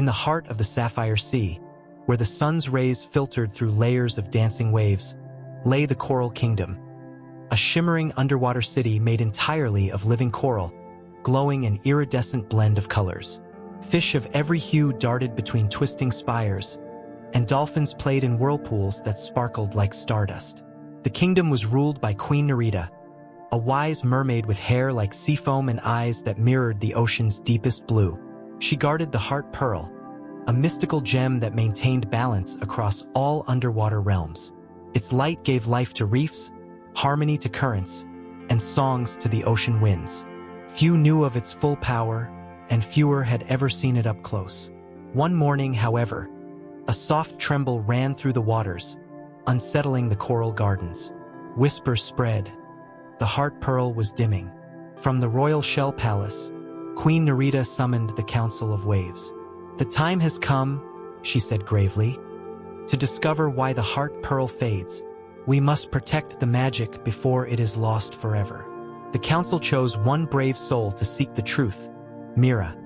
In the heart of the sapphire sea, where the sun's rays filtered through layers of dancing waves, lay the Coral Kingdom, a shimmering underwater city made entirely of living coral, glowing an iridescent blend of colors. Fish of every hue darted between twisting spires, and dolphins played in whirlpools that sparkled like stardust. The kingdom was ruled by Queen Narita, a wise mermaid with hair like sea foam and eyes that mirrored the ocean's deepest blue. She guarded the heart pearl, a mystical gem that maintained balance across all underwater realms. Its light gave life to reefs, harmony to currents, and songs to the ocean winds. Few knew of its full power, and fewer had ever seen it up close. One morning, however, a soft tremble ran through the waters, unsettling the coral gardens. Whispers spread. The heart pearl was dimming. From the royal shell palace, Queen Narita summoned the Council of Waves. "The time has come," she said gravely, "to discover why the heart pearl fades. We must protect the magic before it is lost forever." The council chose one brave soul to seek the truth, Mira,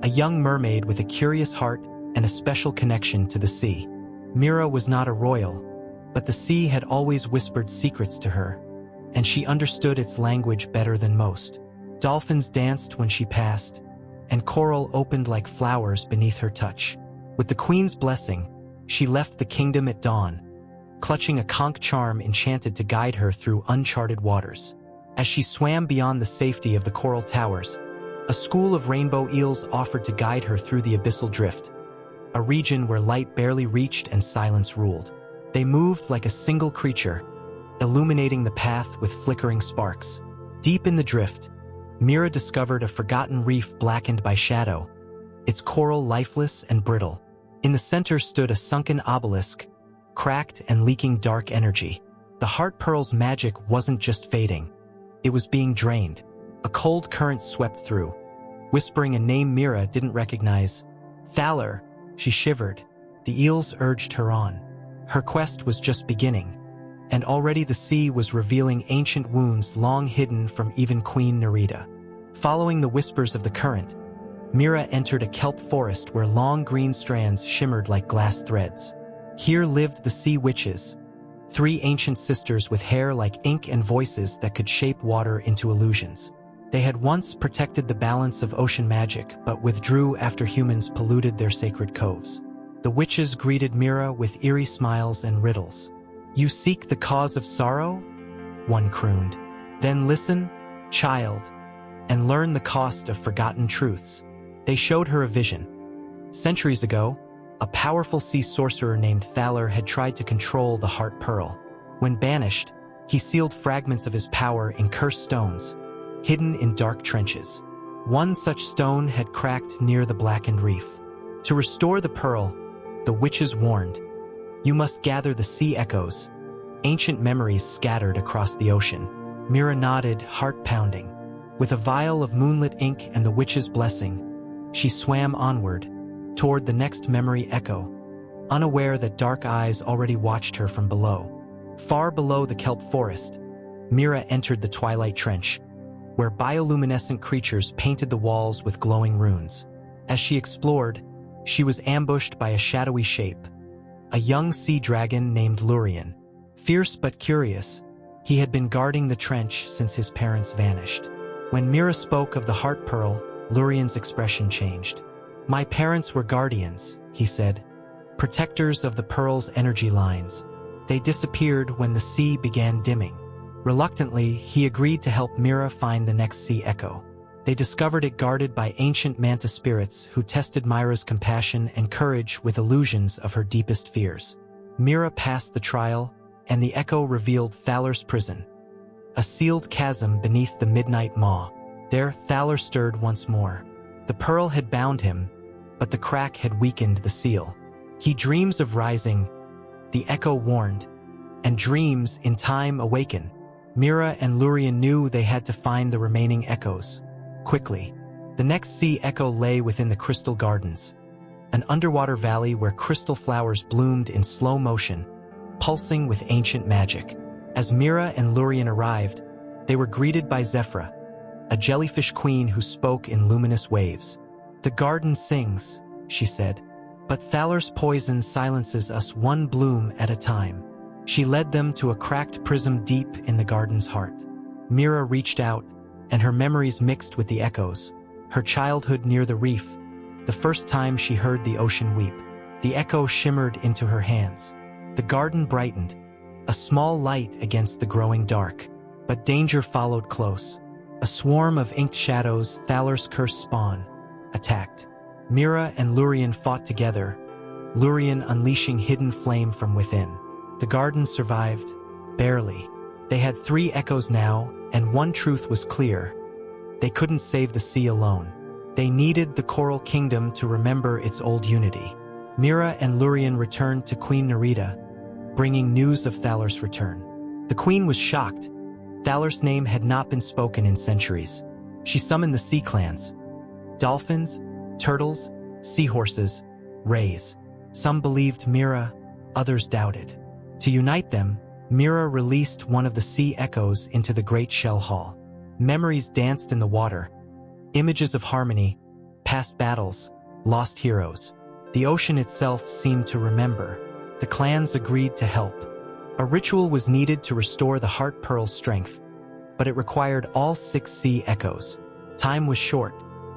a young mermaid with a curious heart and a special connection to the sea. Mira was not a royal, but the sea had always whispered secrets to her, and she understood its language better than most. Dolphins danced when she passed, and coral opened like flowers beneath her touch. With the queen's blessing, she left the kingdom at dawn, clutching a conch charm enchanted to guide her through uncharted waters. As she swam beyond the safety of the coral towers, a school of rainbow eels offered to guide her through the abyssal drift, a region where light barely reached and silence ruled. They moved like a single creature, illuminating the path with flickering sparks. Deep in the drift, Mira discovered a forgotten reef blackened by shadow, its coral lifeless and brittle. In the center stood a sunken obelisk, cracked and leaking dark energy. The heart pearl's magic wasn't just fading, it was being drained. A cold current swept through, whispering a name Mira didn't recognize. "Thaler," she shivered. The eels urged her on. Her quest was just beginning, and already the sea was revealing ancient wounds long hidden from even Queen Narita. Following the whispers of the current, Mira entered a kelp forest where long green strands shimmered like glass threads. Here lived the sea witches, three ancient sisters with hair like ink and voices that could shape water into illusions. They had once protected the balance of ocean magic, but withdrew after humans polluted their sacred coves. The witches greeted Mira with eerie smiles and riddles. "You seek the cause of sorrow?" one crooned. "Then listen, child, and learn the cost of forgotten truths." They showed her a vision. Centuries ago, a powerful sea sorcerer named Thaler had tried to control the heart pearl. When banished, he sealed fragments of his power in cursed stones, hidden in dark trenches. One such stone had cracked near the blackened reef. To restore the pearl, the witches warned, "You must gather the sea echoes, ancient memories scattered across the ocean." Mira nodded, heart pounding. With a vial of moonlit ink and the witch's blessing, she swam onward, toward the next memory echo, unaware that dark eyes already watched her from below. Far below the kelp forest, Mira entered the twilight trench, where bioluminescent creatures painted the walls with glowing runes. As she explored, she was ambushed by a shadowy shape, a young sea dragon named Lurian. Fierce but curious, he had been guarding the trench since his parents vanished. When Mira spoke of the heart pearl, Lurian's expression changed. "My parents were guardians," he said, "protectors of the pearl's energy lines. They disappeared when the sea began dimming." Reluctantly, he agreed to help Mira find the next sea echo. They discovered it guarded by ancient manta spirits who tested Mira's compassion and courage with illusions of her deepest fears. Mira passed the trial, and the echo revealed Thaler's prison, a sealed chasm beneath the midnight maw. There, Thaler stirred once more. The pearl had bound him, but the crack had weakened the seal. "He dreams of rising," the echo warned, "and dreams in time awaken." Mira and Lurian knew they had to find the remaining echoes, quickly. The next sea echo lay within the Crystal Gardens, an underwater valley where crystal flowers bloomed in slow motion, pulsing with ancient magic. As Mira and Lurian arrived, they were greeted by Zephyra, a jellyfish queen who spoke in luminous waves. "The garden sings," she said. But Thaler's poison silences us one bloom at a time. She led them to a cracked prism deep in the garden's heart. Mira reached out, and her memories mixed with the echoes. Her childhood near the reef, the first time she heard the ocean weep. The echo shimmered into her hands. The garden brightened, a small light against the growing dark. But danger followed close. A swarm of inked shadows, Thaler's cursed spawn, attacked. Mira and Lurien fought together, Lurien unleashing hidden flame from within. The garden survived, barely. They had 3 echoes now, and one truth was clear. They couldn't save the sea alone. They needed the Coral Kingdom to remember its old unity. Mira and Lurien returned to Queen Narita, bringing news of Thaler's return. The queen was shocked. Thaler's name had not been spoken in centuries. She summoned the sea clans. Dolphins, turtles, seahorses, rays. Some believed Mira, others doubted. To unite them, Mira released one of the sea echoes into the great shell hall. Memories danced in the water. Images of harmony, past battles, lost heroes. The ocean itself seemed to remember. The clans agreed to help. A ritual was needed to restore the heart pearl's strength, but it required all 6 sea echoes. Time was short.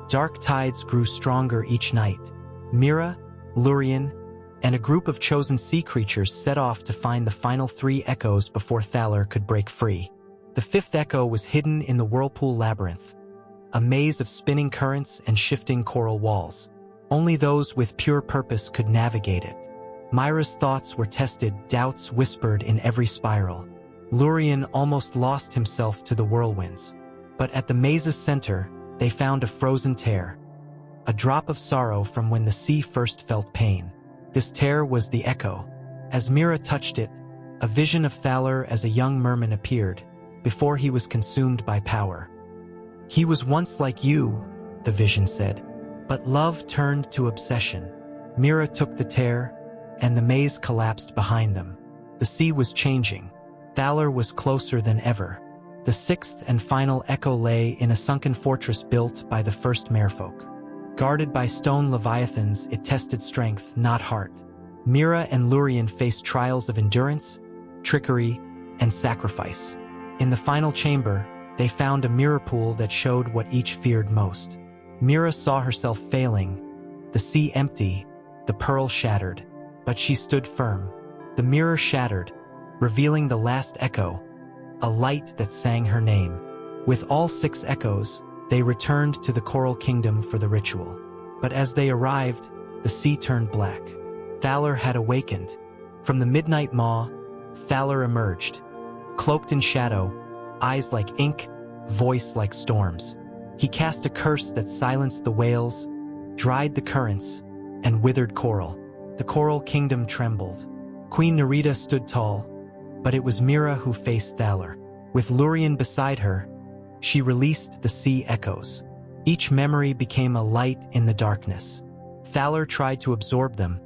Dark tides grew stronger each night. Mira, Lurien, and a group of chosen sea creatures set off to find the final 3 echoes before Thaler could break free. The 5th echo was hidden in the whirlpool labyrinth, a maze of spinning currents and shifting coral walls. Only those with pure purpose could navigate it. Myra's thoughts were tested, doubts whispered in every spiral. Lurien almost lost himself to the whirlwinds. But at the maze's center, they found a frozen tear, a drop of sorrow from when the sea first felt pain. This tear was the echo. As Mira touched it, a vision of Thaler as a young merman appeared, before he was consumed by power. "He was once like you," the vision said, but love turned to obsession. Mira took the tear, and the maze collapsed behind them. The sea was changing. Thaler was closer than ever. The 6th and final echo lay in a sunken fortress built by the first merfolk. Guarded by stone leviathans, it tested strength, not heart. Mira and Lurien faced trials of endurance, trickery, and sacrifice. In the final chamber, they found a mirror pool that showed what each feared most. Mira saw herself failing, the sea empty, the pearl shattered. But she stood firm. The mirror shattered, revealing the last echo, a light that sang her name. With all 6 echoes, they returned to the Coral Kingdom for the ritual. But as they arrived, the sea turned black. Thaler had awakened. From the midnight maw, Thaler emerged, cloaked in shadow, eyes like ink, voice like storms. He cast a curse that silenced the whales, dried the currents, and withered coral. The Coral Kingdom trembled. Queen Narita stood tall, but it was Mira who faced Thaler. With Lurien beside her, she released the sea echoes. Each memory became a light in the darkness. Thaler tried to absorb them,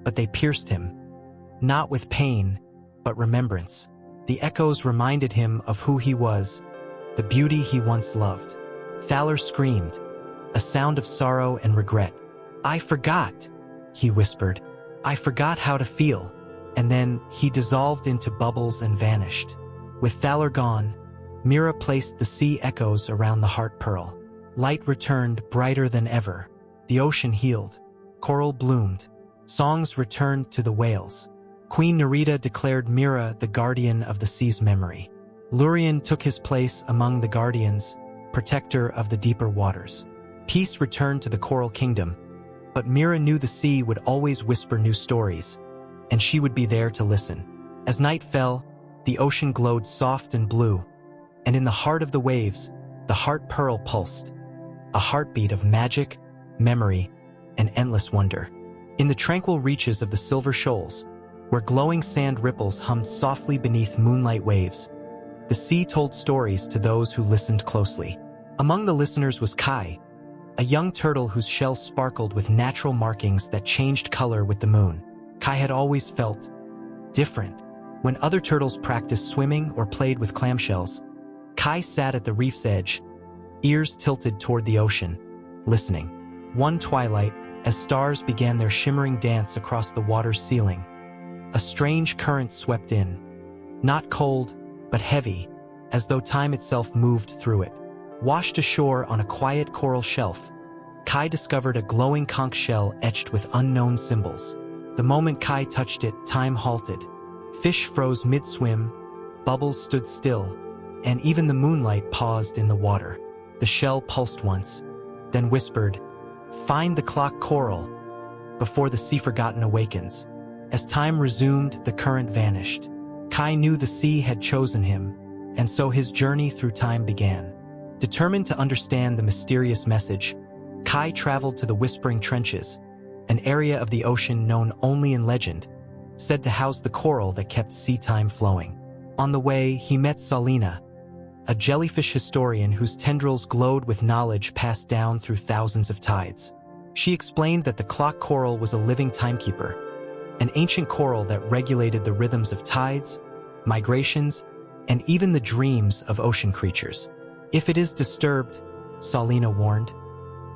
but they pierced him, not with pain, but remembrance. The echoes reminded him of who he was, the beauty he once loved. Thaler screamed, a sound of sorrow and regret. "I forgot," he whispered. "I forgot how to feel." And then he dissolved into bubbles and vanished. With Thaler gone, Mira placed the sea echoes around the heart pearl. Light returned brighter than ever. The ocean healed. Coral bloomed. Songs returned to the whales. Queen Narita declared Mira the guardian of the sea's memory. Lurien took his place among the guardians, protector of the deeper waters. Peace returned to the Coral Kingdom, but Mira knew the sea would always whisper new stories, and she would be there to listen. As night fell, the ocean glowed soft and blue, and in the heart of the waves, the heart pearl pulsed, a heartbeat of magic, memory, and endless wonder. In the tranquil reaches of the Silver Shoals, where glowing sand ripples hummed softly beneath moonlight waves, the sea told stories to those who listened closely. Among the listeners was Kai, a young turtle whose shell sparkled with natural markings that changed color with the moon. Kai had always felt different. When other turtles practiced swimming or played with clamshells, Kai sat at the reef's edge, ears tilted toward the ocean, listening. One twilight, as stars began their shimmering dance across the water's ceiling. A strange current swept in, not cold, but heavy, as though time itself moved through it. Washed ashore on a quiet coral shelf, Kai discovered a glowing conch shell etched with unknown symbols. The moment Kai touched it, time halted. Fish froze mid-swim, bubbles stood still, and even the moonlight paused in the water. The shell pulsed once, then whispered, "Find the clock coral," before the sea-forgotten awakens. As time resumed, the current vanished. Kai knew the sea had chosen him, and so his journey through time began. Determined to understand the mysterious message, Kai traveled to the Whispering Trenches, an area of the ocean known only in legend, said to house the coral that kept sea time flowing. On the way, he met Salina, a jellyfish historian whose tendrils glowed with knowledge passed down through thousands of tides. She explained that the clock coral was a living timekeeper, an ancient coral that regulated the rhythms of tides, migrations, and even the dreams of ocean creatures. If it is disturbed, Salina warned,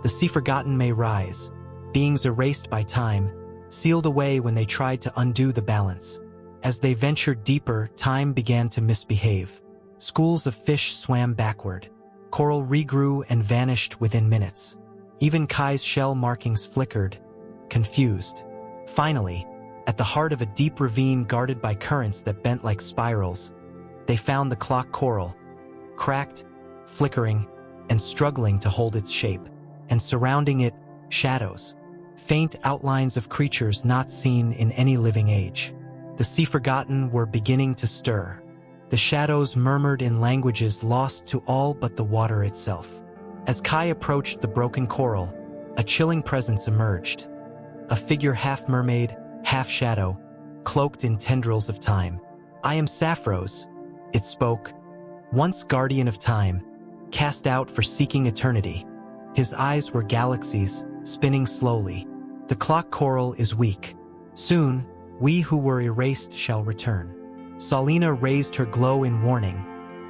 the sea-forgotten may rise, beings erased by time, sealed away when they tried to undo the balance. As they ventured deeper, time began to misbehave. Schools of fish swam backward. Coral regrew and vanished within minutes. Even Kai's shell markings flickered, confused. Finally, at the heart of a deep ravine guarded by currents that bent like spirals, they found the clock coral, cracked, flickering, and struggling to hold its shape. And surrounding it, shadows, faint outlines of creatures not seen in any living age. The sea-forgotten were beginning to stir. The shadows murmured in languages lost to all but the water itself. As Kai approached the broken coral, a chilling presence emerged. A figure half mermaid, half shadow, cloaked in tendrils of time. "I am Sapphiros," it spoke, "once guardian of time, cast out for seeking eternity." His eyes were galaxies, spinning slowly. "The clock coral is weak. Soon, we who were erased shall return." Salina raised her glow in warning,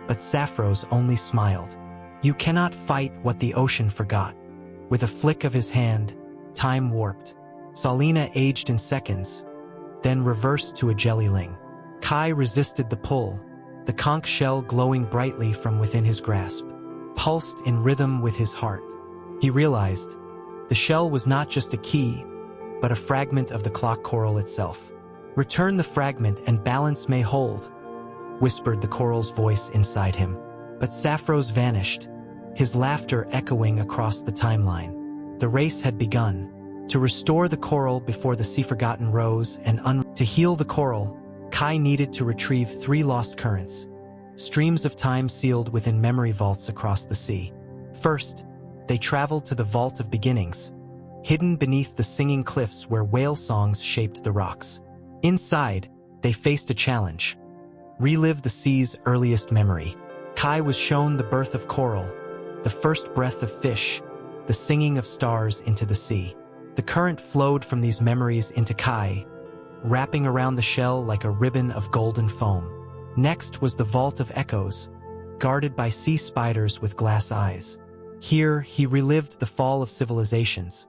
but Sapphiros only smiled. "You cannot fight what the ocean forgot." With a flick of his hand, time warped. Salina aged in seconds, then reversed to a jellyling. Kai resisted the pull, the conch shell glowing brightly from within his grasp, pulsed in rhythm with his heart. He realized the shell was not just a key, but a fragment of the clock coral itself. "Return the fragment and balance may hold," whispered the coral's voice inside him. But Sapphiros vanished, his laughter echoing across the timeline. The race had begun. To restore the coral before the sea-forgotten rose and to heal the coral, Kai needed to retrieve 3 lost currents, streams of time sealed within memory vaults across the sea. First, they traveled to the Vault of Beginnings, hidden beneath the singing cliffs where whale songs shaped the rocks. Inside, they faced a challenge: relive the sea's earliest memory. Kai was shown the birth of coral, the first breath of fish, the singing of stars into the sea. The current flowed from these memories into Kai, wrapping around the shell like a ribbon of golden foam. Next was the Vault of Echoes, guarded by sea spiders with glass eyes. Here, he relived the fall of civilizations,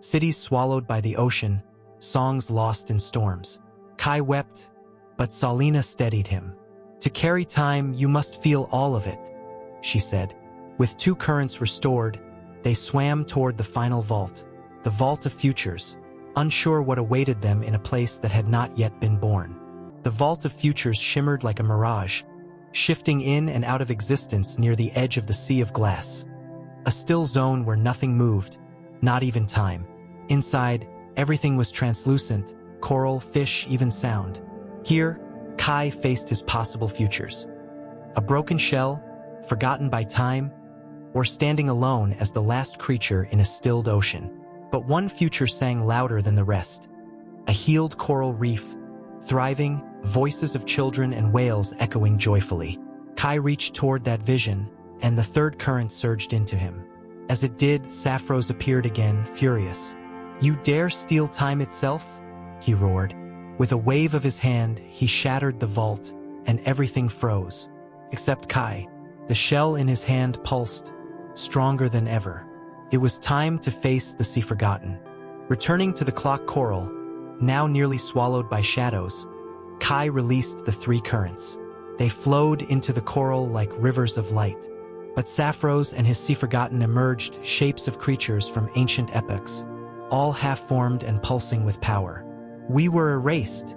cities swallowed by the ocean, songs lost in storms. Kai wept, but Salina steadied him. "To carry time, you must feel all of it," she said. With 2 currents restored, they swam toward the final vault, the Vault of Futures, unsure what awaited them in a place that had not yet been born. The Vault of Futures shimmered like a mirage, shifting in and out of existence near the edge of the sea of glass. A still zone where nothing moved, not even time. Inside, everything was translucent, coral, fish, even sound. Here, Kai faced his possible futures. A broken shell, forgotten by time, or standing alone as the last creature in a stilled ocean. But one future sang louder than the rest. A healed coral reef, thriving, voices of children and whales echoing joyfully. Kai reached toward that vision, and the 3rd current surged into him. As it did, Sapphiros appeared again, furious. "You dare steal time itself?" he roared. With a wave of his hand, he shattered the vault, and everything froze. Except Kai. The shell in his hand pulsed, stronger than ever. It was time to face the sea-forgotten. Returning to the clock coral, now nearly swallowed by shadows, Kai released the three currents. They flowed into the coral like rivers of light. But Sapphiros and his sea-forgotten emerged, shapes of creatures from ancient epochs, all half-formed and pulsing with power. "We were erased,"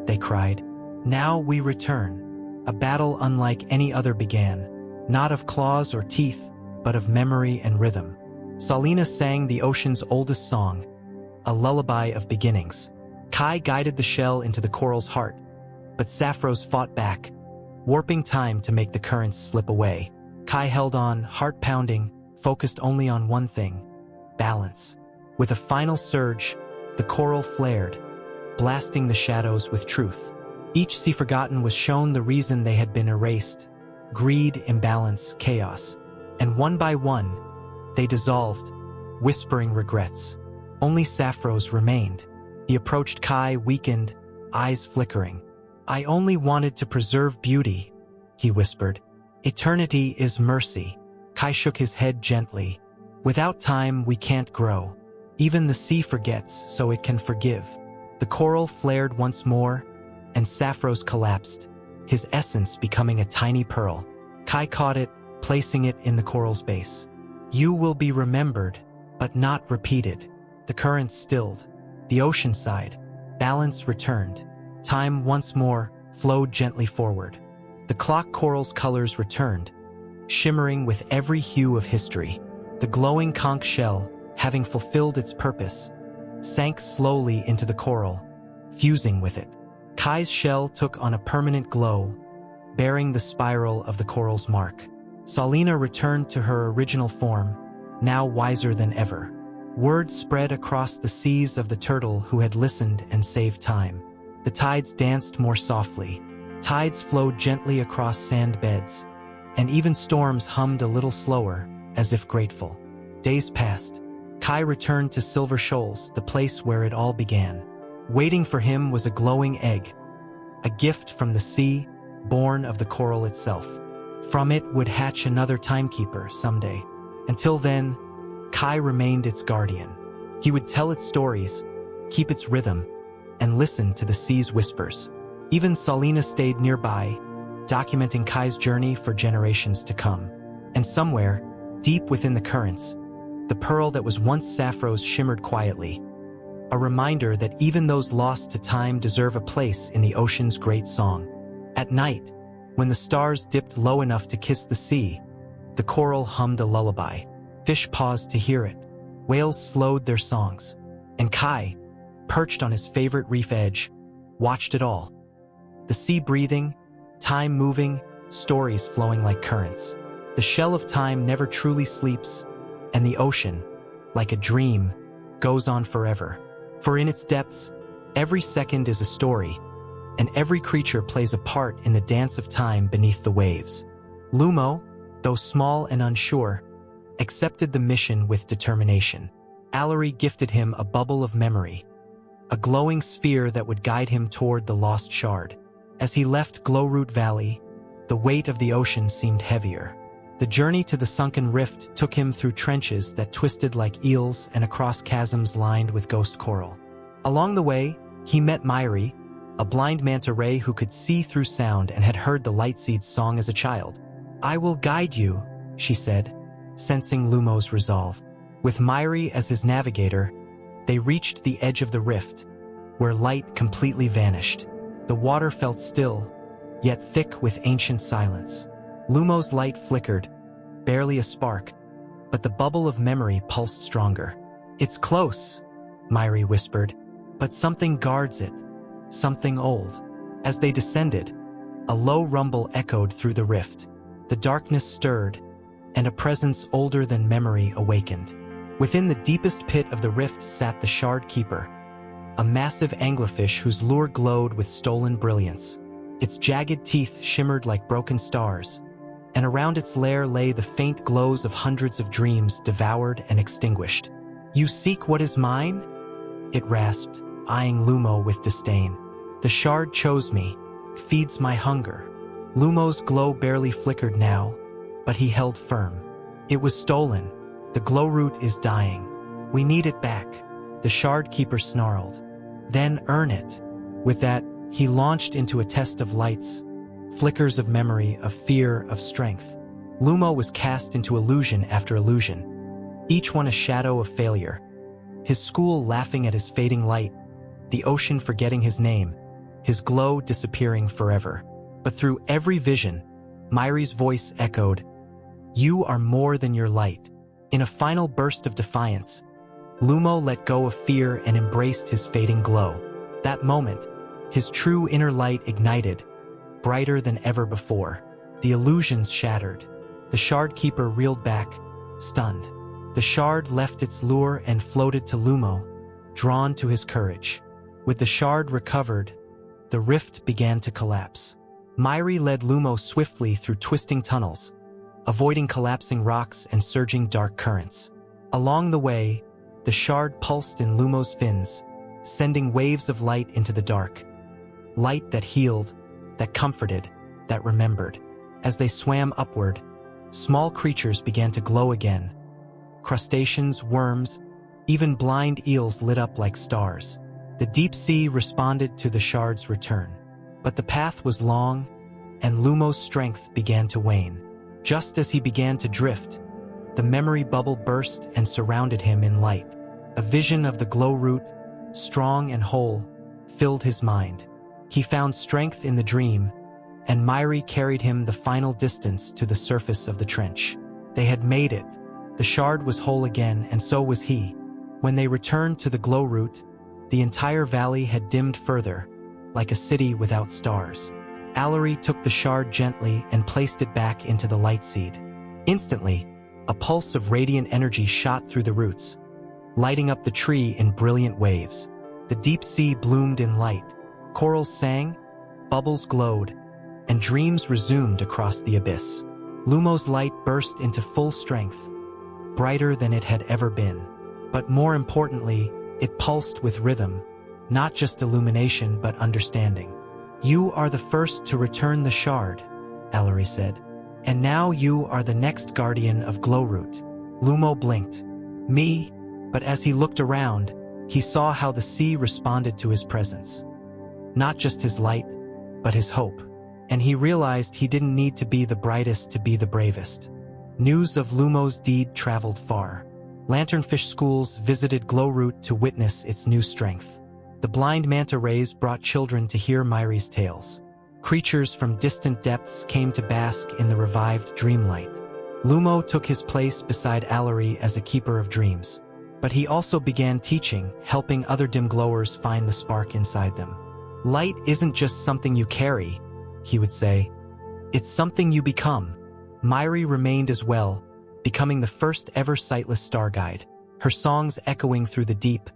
they cried. "Now we return." A battle unlike any other began, not of claws or teeth, but of memory and rhythm. Salina sang the ocean's oldest song, a lullaby of beginnings. Kai guided the shell into the coral's heart, but Sapphiros fought back, warping time to make the currents slip away. Kai held on, heart pounding, focused only on one thing: balance. With a final surge, the coral flared, blasting the shadows with truth. Each sea forgotten was shown the reason they had been erased: greed, imbalance, chaos. And one by one, they dissolved, whispering regrets. Only Sapphiros remained. He approached Kai, weakened, eyes flickering. "I only wanted to preserve beauty," he whispered. "Eternity is mercy." Kai shook his head gently. "Without time, we can't grow. Even the sea forgets, so it can forgive." The coral flared once more, and Sapphiros collapsed, his essence becoming a tiny pearl. Kai caught it, placing it in the coral's base. "You will be remembered, but not repeated." The currents stilled. The ocean sighed. Balance returned. Time once more flowed gently forward. The clock coral's colors returned, shimmering with every hue of history. The glowing conch shell, having fulfilled its purpose, sank slowly into the coral, fusing with it. Kai's shell took on a permanent glow, bearing the spiral of the coral's mark. Salina returned to her original form, now wiser than ever. Word spread across the seas of the turtle who had listened and saved time. The tides danced more softly. Tides flowed gently across sand beds, and even storms hummed a little slower, as if grateful. Days passed. Kai returned to Silver Shoals, the place where it all began. Waiting for him was a glowing egg, a gift from the sea, born of the coral itself. From it would hatch another timekeeper someday. Until then, Kai remained its guardian. He would tell its stories, keep its rhythm, and listen to the sea's whispers. Even Salina stayed nearby, documenting Kai's journey for generations to come. And somewhere, deep within the currents, the pearl that was once Sapphiros shimmered quietly, a reminder that even those lost to time deserve a place in the ocean's great song. At night, when the stars dipped low enough to kiss the sea, the coral hummed a lullaby. Fish paused to hear it. Whales slowed their songs. And Kai, perched on his favorite reef edge, watched it all. The sea breathing, time moving, stories flowing like currents. The shell of time never truly sleeps, and the ocean, like a dream, goes on forever. For in its depths, every second is a story, and every creature plays a part in the dance of time beneath the waves. Lumo, though small and unsure, accepted the mission with determination. Allery gifted him a bubble of memory, a glowing sphere that would guide him toward the lost shard. As he left Glowroot Valley, the weight of the ocean seemed heavier. The journey to the sunken rift took him through trenches that twisted like eels and across chasms lined with ghost coral. Along the way, he met Myri, a blind manta ray who could see through sound and had heard the Lightseed's song as a child. "I will guide you," she said, sensing Lumo's resolve. With Myri as his navigator, they reached the edge of the rift, where light completely vanished. The water felt still, yet thick with ancient silence. Lumo's light flickered, barely a spark, but the bubble of memory pulsed stronger. "It's close," Myri whispered, "but something guards it, something old." As they descended, a low rumble echoed through the rift. The darkness stirred, and a presence older than memory awakened. Within the deepest pit of the rift sat the Shard Keeper, a massive anglerfish whose lure glowed with stolen brilliance. Its jagged teeth shimmered like broken stars, and around its lair lay the faint glows of hundreds of dreams devoured and extinguished. "You seek what is mine?" it rasped, eyeing Lumo with disdain. "The shard chose me, feeds my hunger." Lumo's glow barely flickered now, but he held firm. "It was stolen. The Glowroot is dying. We need it back." The shard keeper snarled. Then earn it. With that, he launched into a test of lights, flickers of memory, of fear, of strength. Lumo was cast into illusion after illusion, each one a shadow of failure. His school laughing at his fading light, the ocean forgetting his name, his glow disappearing forever. But through every vision, Myri's voice echoed, "You are more than your light." In a final burst of defiance, Lumo let go of fear and embraced his fading glow. That moment, his true inner light ignited, brighter than ever before. The illusions shattered. The shard keeper reeled back, stunned. The shard left its lure and floated to Lumo, drawn to his courage. With the shard recovered, the rift began to collapse. Myri led Lumo swiftly through twisting tunnels, avoiding collapsing rocks and surging dark currents. Along the way, the shard pulsed in Lumo's fins, sending waves of light into the dark. Light that healed, that comforted, that remembered. As they swam upward, small creatures began to glow again. Crustaceans, worms, even blind eels lit up like stars. The deep sea responded to the shard's return. But the path was long, and Lumo's strength began to wane. Just as he began to drift, the memory bubble burst and surrounded him in light. A vision of the glow root, strong and whole, filled his mind. He found strength in the dream, and Myri carried him the final distance to the surface of the trench. They had made it. The shard was whole again, and so was he. When they returned to the glow root, the entire valley had dimmed further, like a city without stars. Allery took the shard gently and placed it back into the light seed. Instantly, a pulse of radiant energy shot through the roots, lighting up the tree in brilliant waves. The deep sea bloomed in light. Corals sang, bubbles glowed, and dreams resumed across the abyss. Lumo's light burst into full strength, brighter than it had ever been. But more importantly, it pulsed with rhythm, not just illumination but understanding. "You are the first to return the shard," Allery said. "And now you are the next guardian of Glowroot." Lumo blinked. "Me?" But as he looked around, he saw how the sea responded to his presence. Not just his light, but his hope. And he realized he didn't need to be the brightest to be the bravest. News of Lumo's deed traveled far. Lanternfish schools visited Glowroot to witness its new strength. The blind manta rays brought children to hear Myri's tales. Creatures from distant depths came to bask in the revived dreamlight. Lumo took his place beside Allery as a keeper of dreams. But he also began teaching, helping other dim glowers find the spark inside them. "Light isn't just something you carry," he would say. "It's something you become." Myri remained as well, becoming the first ever sightless star guide, her songs echoing through the deep,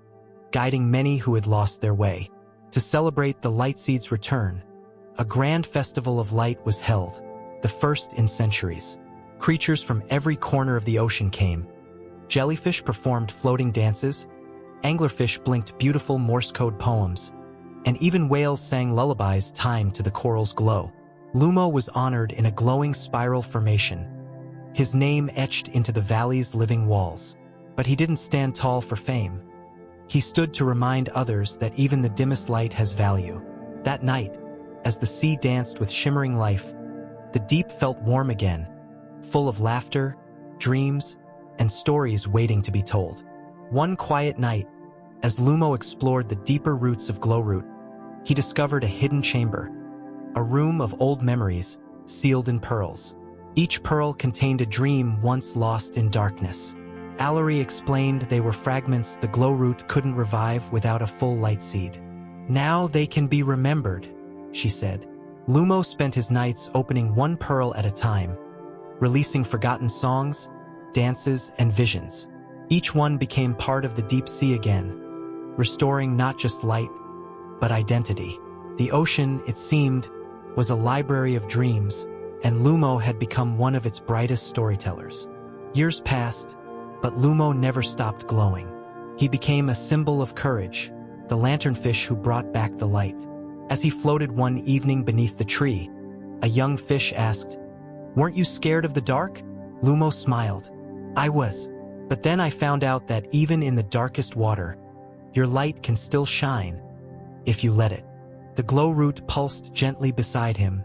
guiding many who had lost their way. To celebrate the Lightseed's return, a grand festival of light was held, the first in centuries. Creatures from every corner of the ocean came. Jellyfish performed floating dances, anglerfish blinked beautiful Morse code poems, and even whales sang lullabies timed to the coral's glow. Lumo was honored in a glowing spiral formation, his name etched into the valley's living walls. But he didn't stand tall for fame. He stood to remind others that even the dimmest light has value. That night, as the sea danced with shimmering life, the deep felt warm again, full of laughter, dreams, and stories waiting to be told. One quiet night, as Lumo explored the deeper roots of Glowroot, he discovered a hidden chamber, a room of old memories, sealed in pearls. Each pearl contained a dream once lost in darkness. Allery explained they were fragments the Glowroot couldn't revive without a full light seed. "Now they can be remembered," she said. Lumo spent his nights opening one pearl at a time, releasing forgotten songs, dances, and visions. Each one became part of the deep sea again, restoring not just light, but identity. The ocean, it seemed, was a library of dreams, and Lumo had become one of its brightest storytellers. Years passed, but Lumo never stopped glowing. He became a symbol of courage, the lanternfish who brought back the light. As he floated one evening beneath the tree, a young fish asked, "Weren't you scared of the dark?" Lumo smiled. "I was. But then I found out that even in the darkest water, Your light can still shine, if you let it. The glow root pulsed gently beside him,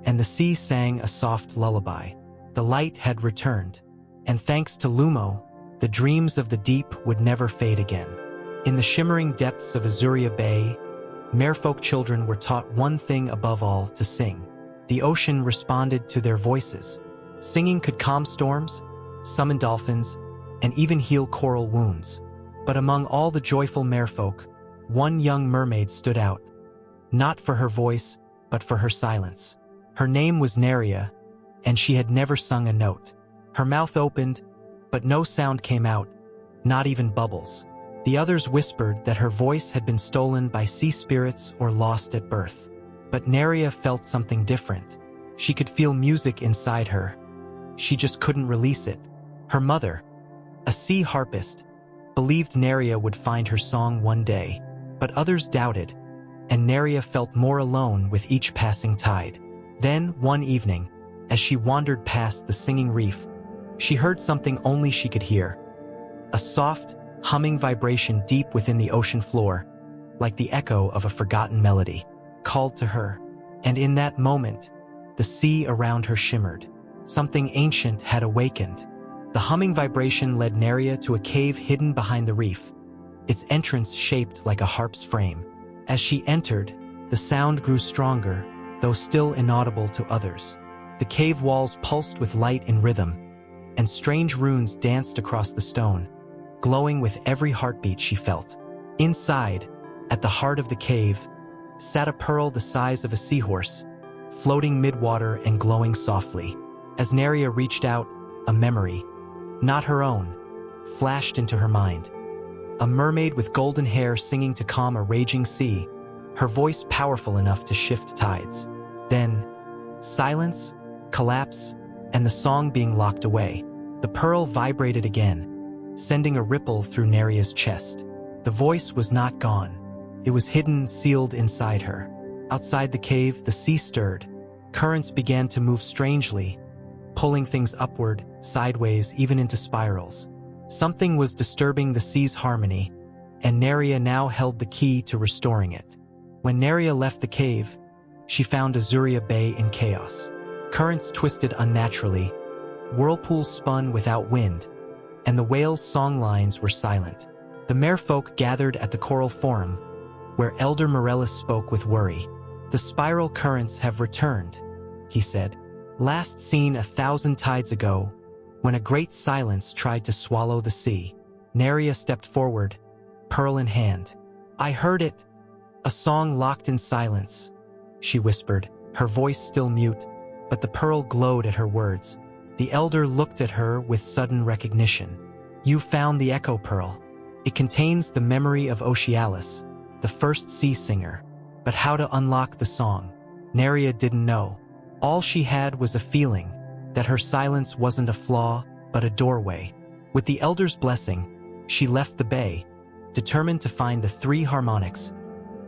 and the sea sang a soft lullaby. The light had returned, and thanks to Lumo, the dreams of the deep would never fade again. In the shimmering depths of Azuria Bay, merfolk children were taught one thing above all: to sing. The ocean responded to their voices. Singing could calm storms, summon dolphins, and even heal coral wounds. But among all the joyful merfolk, one young mermaid stood out, not for her voice, but for her silence. Her name was Neria, and she had never sung a note. Her mouth opened, but no sound came out, not even bubbles. The others whispered that her voice had been stolen by sea spirits or lost at birth. But Neria felt something different. She could feel music inside her. She just couldn't release it. Her mother, a sea harpist, believed Neria would find her song one day, but others doubted, and Neria felt more alone with each passing tide. Then, one evening, as she wandered past the singing reef, she heard something only she could hear. A soft, humming vibration deep within the ocean floor, like the echo of a forgotten melody, called to her. And in that moment, the sea around her shimmered. Something ancient had awakened. The humming vibration led Neria to a cave hidden behind the reef, its entrance shaped like a harp's frame. As she entered, the sound grew stronger, though still inaudible to others. The cave walls pulsed with light and rhythm, and strange runes danced across the stone, glowing with every heartbeat she felt. Inside, at the heart of the cave, sat a pearl the size of a seahorse, floating mid-water and glowing softly. As Neria reached out, a memory, not her own, flashed into her mind. A mermaid with golden hair singing to calm a raging sea, her voice powerful enough to shift tides. Then, silence, collapse, and the song being locked away. The pearl vibrated again, sending a ripple through Neria's chest. The voice was not gone. It was hidden, sealed inside her. Outside the cave, the sea stirred. Currents began to move strangely, pulling things upward, sideways, even into spirals. Something was disturbing the sea's harmony, and Neria now held the key to restoring it. When Neria left the cave, she found Azuria Bay in chaos. Currents twisted unnaturally, whirlpools spun without wind, and the whales' songlines were silent. The merfolk gathered at the Coral Forum, where Elder Morellis spoke with worry. "The spiral currents have returned," he said. "Last seen 1,000 tides ago, when a great silence tried to swallow the sea." Neria stepped forward, pearl in hand. "I heard it, a song locked in silence," she whispered, her voice still mute, but the pearl glowed at her words. The elder looked at her with sudden recognition. "You found the echo pearl. It contains the memory of Ocealis, the first sea singer. But how to unlock the song?" Neria didn't know. All she had was a feeling that her silence wasn't a flaw, but a doorway. With the elder's blessing, she left the bay, determined to find the 3 harmonics,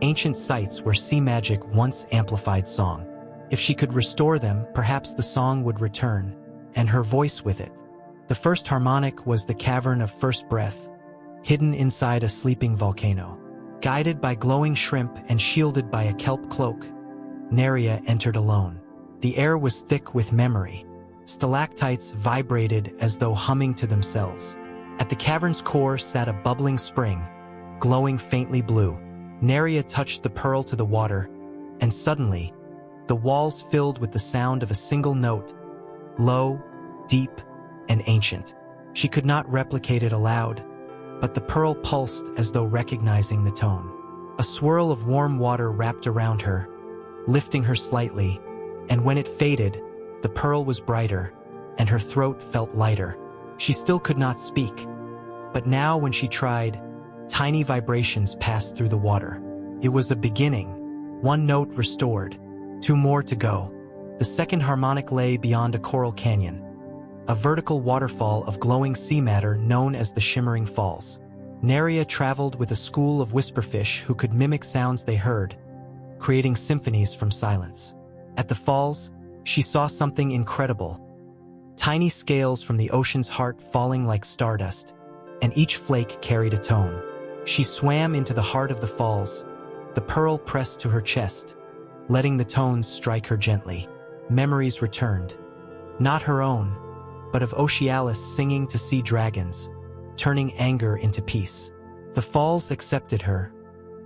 ancient sites where sea magic once amplified song. If she could restore them, perhaps the song would return, and her voice with it. The first harmonic was the Cavern of First Breath, hidden inside a sleeping volcano. Guided by glowing shrimp and shielded by a kelp cloak, Neria entered alone. The air was thick with memory. Stalactites vibrated as though humming to themselves. At the cavern's core sat a bubbling spring, glowing faintly blue. Neria touched the pearl to the water, and suddenly, the walls filled with the sound of a single note, low, deep, and ancient. She could not replicate it aloud, but the pearl pulsed as though recognizing the tone. A swirl of warm water wrapped around her, lifting her slightly, and when it faded, the pearl was brighter, and her throat felt lighter. She still could not speak, but now when she tried, tiny vibrations passed through the water. It was a beginning. 1 note restored, 2 more to go. The second harmonic lay beyond a coral canyon, a vertical waterfall of glowing sea matter known as the Shimmering Falls. Neria traveled with a school of whisperfish who could mimic sounds they heard, creating symphonies from silence. At the falls, she saw something incredible. Tiny scales from the ocean's heart falling like stardust, and each flake carried a tone. She swam into the heart of the falls, the pearl pressed to her chest, letting the tones strike her gently. Memories returned. Not her own, but of Ocealis singing to sea dragons, turning anger into peace. The falls accepted her,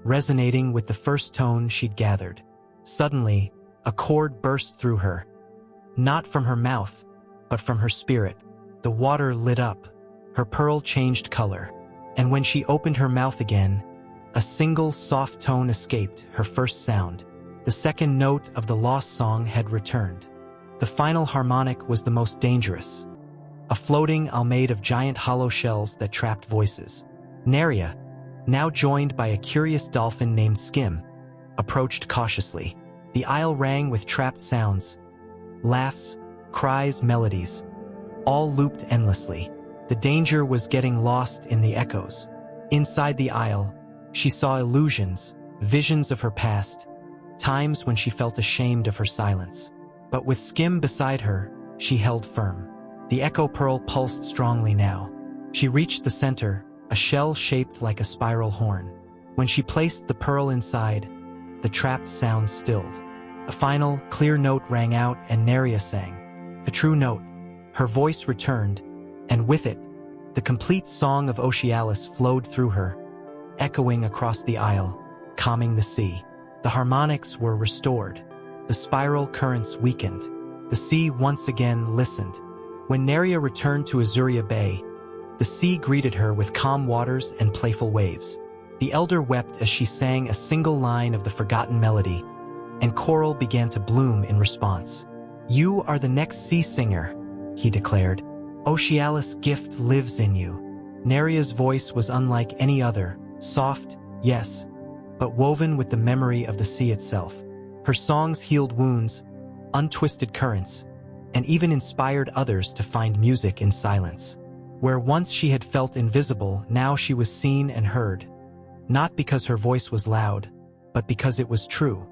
resonating with the first tone she'd gathered. Suddenly, a chord burst through her. Not from her mouth, but from her spirit. The water lit up. Her pearl changed color. And when she opened her mouth again, a single soft tone escaped, her first sound. The second note of the lost song had returned. The final harmonic was the most dangerous. A floating isle made of giant hollow shells that trapped voices. Neria, now joined by a curious dolphin named Skim, approached cautiously. The isle rang with trapped sounds. Laughs, cries, melodies, all looped endlessly. The danger was getting lost in the echoes. Inside the isle, she saw illusions, visions of her past, times when she felt ashamed of her silence. But with Skim beside her, she held firm. The echo pearl pulsed strongly now. She reached the center, a shell shaped like a spiral horn. When she placed the pearl inside, the trapped sound stilled. A final, clear note rang out and Neria sang. A true note. Her voice returned, and with it, the complete song of Ocealis flowed through her, echoing across the isle, calming the sea. The harmonics were restored. The spiral currents weakened. The sea once again listened. When Neria returned to Azuria Bay, the sea greeted her with calm waters and playful waves. The elder wept as she sang a single line of the forgotten melody, and coral began to bloom in response. "You are the next sea singer," he declared. "Ocealis' gift lives in you." Neria's voice was unlike any other, soft, yes, but woven with the memory of the sea itself. Her songs healed wounds, untwisted currents, and even inspired others to find music in silence. Where once she had felt invisible, now she was seen and heard. Not because her voice was loud, but because it was true.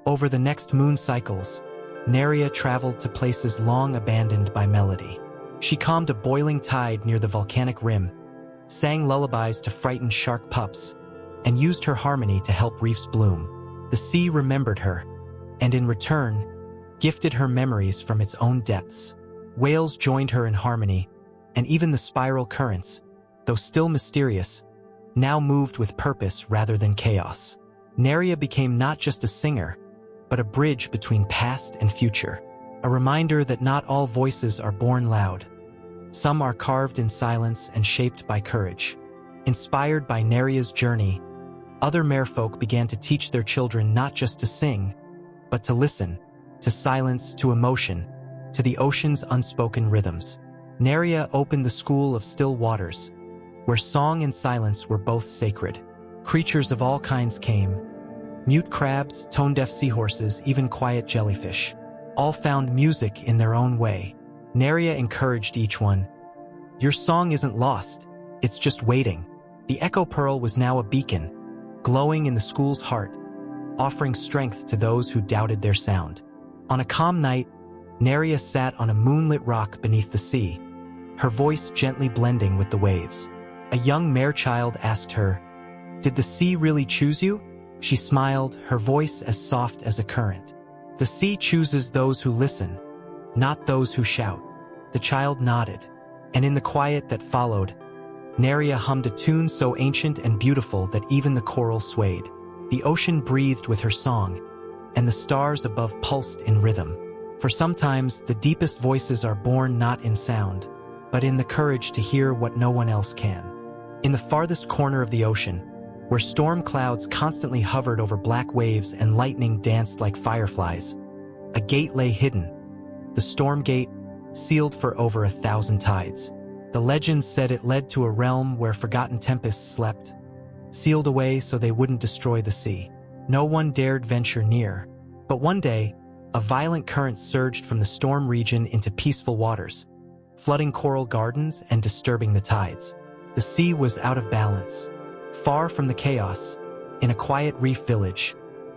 Over the next moon cycles, Neria traveled to places long abandoned by melody. She calmed a boiling tide near the volcanic rim, sang lullabies to frighten shark pups, and used her harmony to help reefs bloom. The sea remembered her, and in return, gifted her memories from its own depths. Whales joined her in harmony, and even the spiral currents, though still mysterious, now moved with purpose rather than chaos. Neria became not just a singer, but a bridge between past and future, a reminder that not all voices are born loud. Some are carved in silence and shaped by courage. Inspired by Neria's journey, other merfolk began to teach their children not just to sing, but to listen, to silence, to emotion, to the ocean's unspoken rhythms. Neria opened the school of still waters, where song and silence were both sacred. Creatures of all kinds came. Mute crabs, tone-deaf seahorses, even quiet jellyfish. All found music in their own way. Neria encouraged each one. "Your song isn't lost, it's just waiting." The echo pearl was now a beacon, glowing in the school's heart, offering strength to those who doubted their sound. On a calm night, Neria sat on a moonlit rock beneath the sea, her voice gently blending with the waves. A young mare-child asked her, "Did the sea really choose you?" She smiled, her voice as soft as a current. "The sea chooses those who listen, not those who shout." The child nodded, and in the quiet that followed, Neria hummed a tune so ancient and beautiful that even the coral swayed. The ocean breathed with her song, and the stars above pulsed in rhythm. For sometimes, the deepest voices are born not in sound, but in the courage to hear what no one else can. In the farthest corner of the ocean, where storm clouds constantly hovered over black waves and lightning danced like fireflies, a gate lay hidden, the storm gate, sealed for over 1,000 tides. The legends said it led to a realm where forgotten tempests slept, sealed away so they wouldn't destroy the sea. No one dared venture near, but one day, a violent current surged from the storm region into peaceful waters, flooding coral gardens and disturbing the tides. The sea was out of balance. Far from the chaos, in a quiet reef village,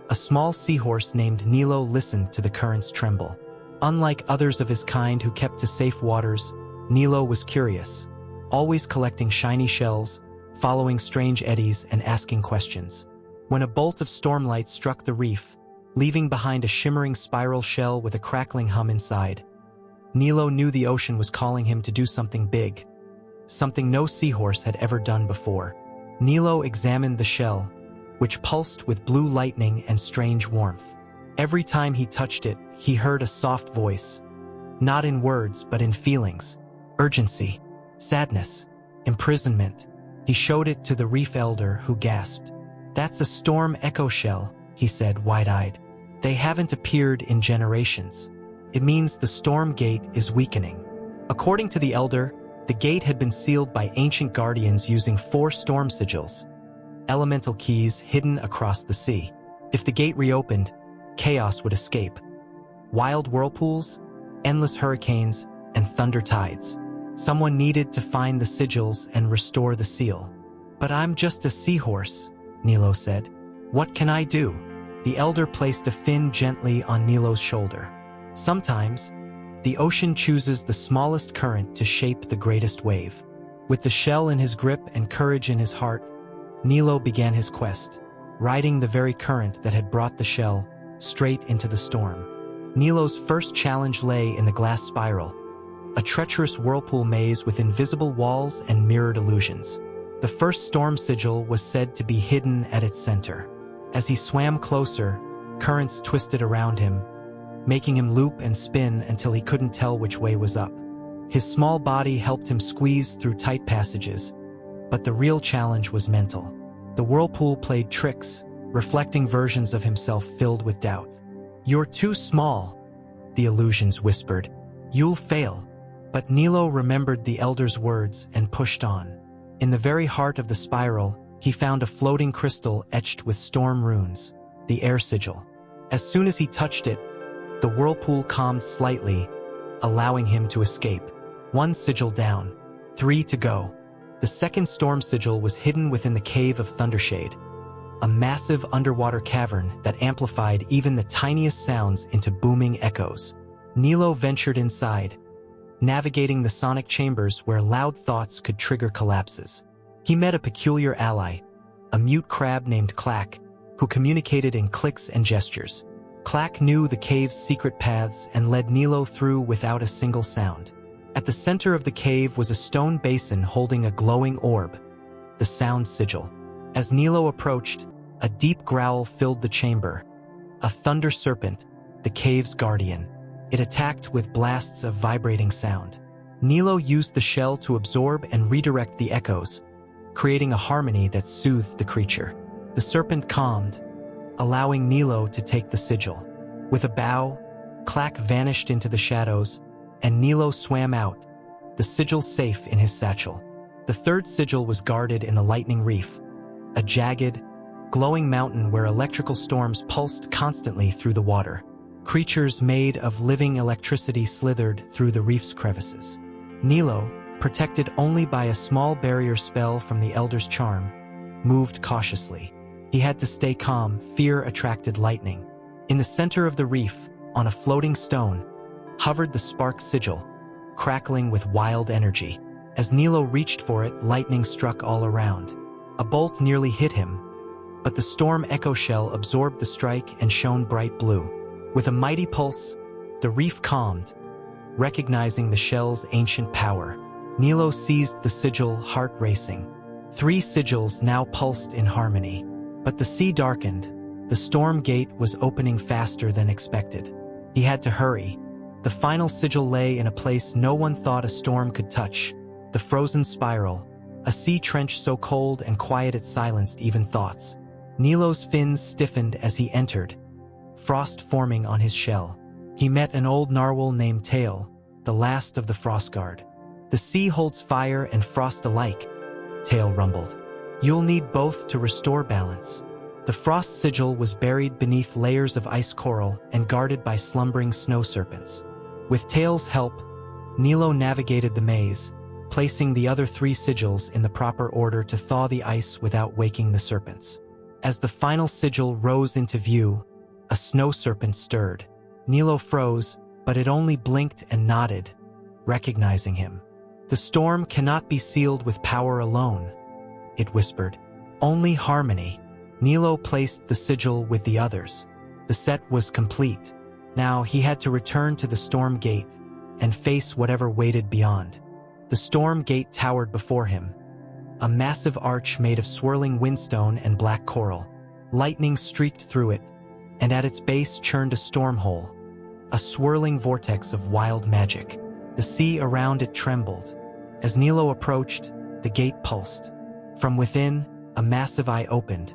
a small seahorse named Nilo listened to the currents tremble. Unlike others of his kind who kept to safe waters, Nilo was curious, always collecting shiny shells, following strange eddies and asking questions. When a bolt of stormlight struck the reef, leaving behind a shimmering spiral shell with a crackling hum inside, Nilo knew the ocean was calling him to do something big, something no seahorse had ever done before. Nilo examined the shell, which pulsed with blue lightning and strange warmth. Every time he touched it, he heard a soft voice, not in words but in feelings: urgency, sadness, imprisonment. He showed it to the reef elder, who gasped. "That's a storm echo shell," he said, wide-eyed. "They haven't appeared in generations. It means the storm gate is weakening." According to the elder, the gate had been sealed by ancient guardians using 4 storm sigils, elemental keys hidden across the sea. If the gate reopened, chaos would escape. Wild whirlpools, endless hurricanes, and thunder tides. Someone needed to find the sigils and restore the seal. "But I'm just a seahorse," Nilo said. "What can I do?" The elder placed a fin gently on Nilo's shoulder. "Sometimes, the ocean chooses the smallest current to shape the greatest wave." With the shell in his grip and courage in his heart, Nilo began his quest, riding the very current that had brought the shell straight into the storm. Nilo's first challenge lay in the glass spiral, a treacherous whirlpool maze with invisible walls and mirrored illusions. The first storm sigil was said to be hidden at its center. As he swam closer, currents twisted around him, making him loop and spin until he couldn't tell which way was up. His small body helped him squeeze through tight passages, but the real challenge was mental. The whirlpool played tricks, reflecting versions of himself filled with doubt. "You're too small," the illusions whispered. "You'll fail." But Nilo remembered the elder's words and pushed on. In the very heart of the spiral, he found a floating crystal etched with storm runes, the air sigil. As soon as he touched it, the whirlpool calmed slightly, allowing him to escape. 1 sigil down, 3 to go. The second storm sigil was hidden within the cave of Thundershade, a massive underwater cavern that amplified even the tiniest sounds into booming echoes. Nilo ventured inside, navigating the sonic chambers where loud thoughts could trigger collapses. He met a peculiar ally, a mute crab named Clack, who communicated in clicks and gestures. Clack knew the cave's secret paths and led Nilo through without a single sound. At the center of the cave was a stone basin holding a glowing orb, the sound sigil. As Nilo approached, a deep growl filled the chamber. A thunder serpent, the cave's guardian. It attacked with blasts of vibrating sound. Nilo used the shell to absorb and redirect the echoes, creating a harmony that soothed the creature. The serpent calmed, allowing Nilo to take the sigil. With a bow, Clack vanished into the shadows, and Nilo swam out, the sigil safe in his satchel. The third sigil was guarded in the lightning reef, a jagged, glowing mountain where electrical storms pulsed constantly through the water. Creatures made of living electricity slithered through the reef's crevices. Nilo, protected only by a small barrier spell from the elder's charm, moved cautiously. He had to stay calm. Fear attracted lightning. In the center of the reef, on a floating stone, hovered the spark sigil, crackling with wild energy. As Nilo reached for it, lightning struck all around. A bolt nearly hit him, but the storm echo shell absorbed the strike and shone bright blue. With a mighty pulse, the reef calmed, recognizing the shell's ancient power. Nilo seized the sigil, heart racing. 3 sigils now pulsed in harmony. But the sea darkened. The storm gate was opening faster than expected. He had to hurry. The final sigil lay in a place no one thought a storm could touch, the frozen spiral, a sea trench so cold and quiet it silenced even thoughts. Nilo's fins stiffened as he entered, frost forming on his shell. He met an old narwhal named Tail, the last of the frost guard. "The sea holds fire and frost alike," Tail rumbled. "You'll need both to restore balance." The frost sigil was buried beneath layers of ice coral and guarded by slumbering snow serpents. With Tail's help, Nilo navigated the maze, placing the other 3 sigils in the proper order to thaw the ice without waking the serpents. As the final sigil rose into view, a snow serpent stirred. Nilo froze, but it only blinked and nodded, recognizing him. "The storm cannot be sealed with power alone," it whispered. Only harmony. Nilo placed the sigil with the others. The set was complete. Now he had to return to the storm gate and face whatever waited beyond. The storm gate towered before him, a massive arch made of swirling windstone and black coral. Lightning streaked through it, and at its base churned a storm hole, a swirling vortex of wild magic. The sea around it trembled. As Nilo approached, the gate pulsed. From within, a massive eye opened.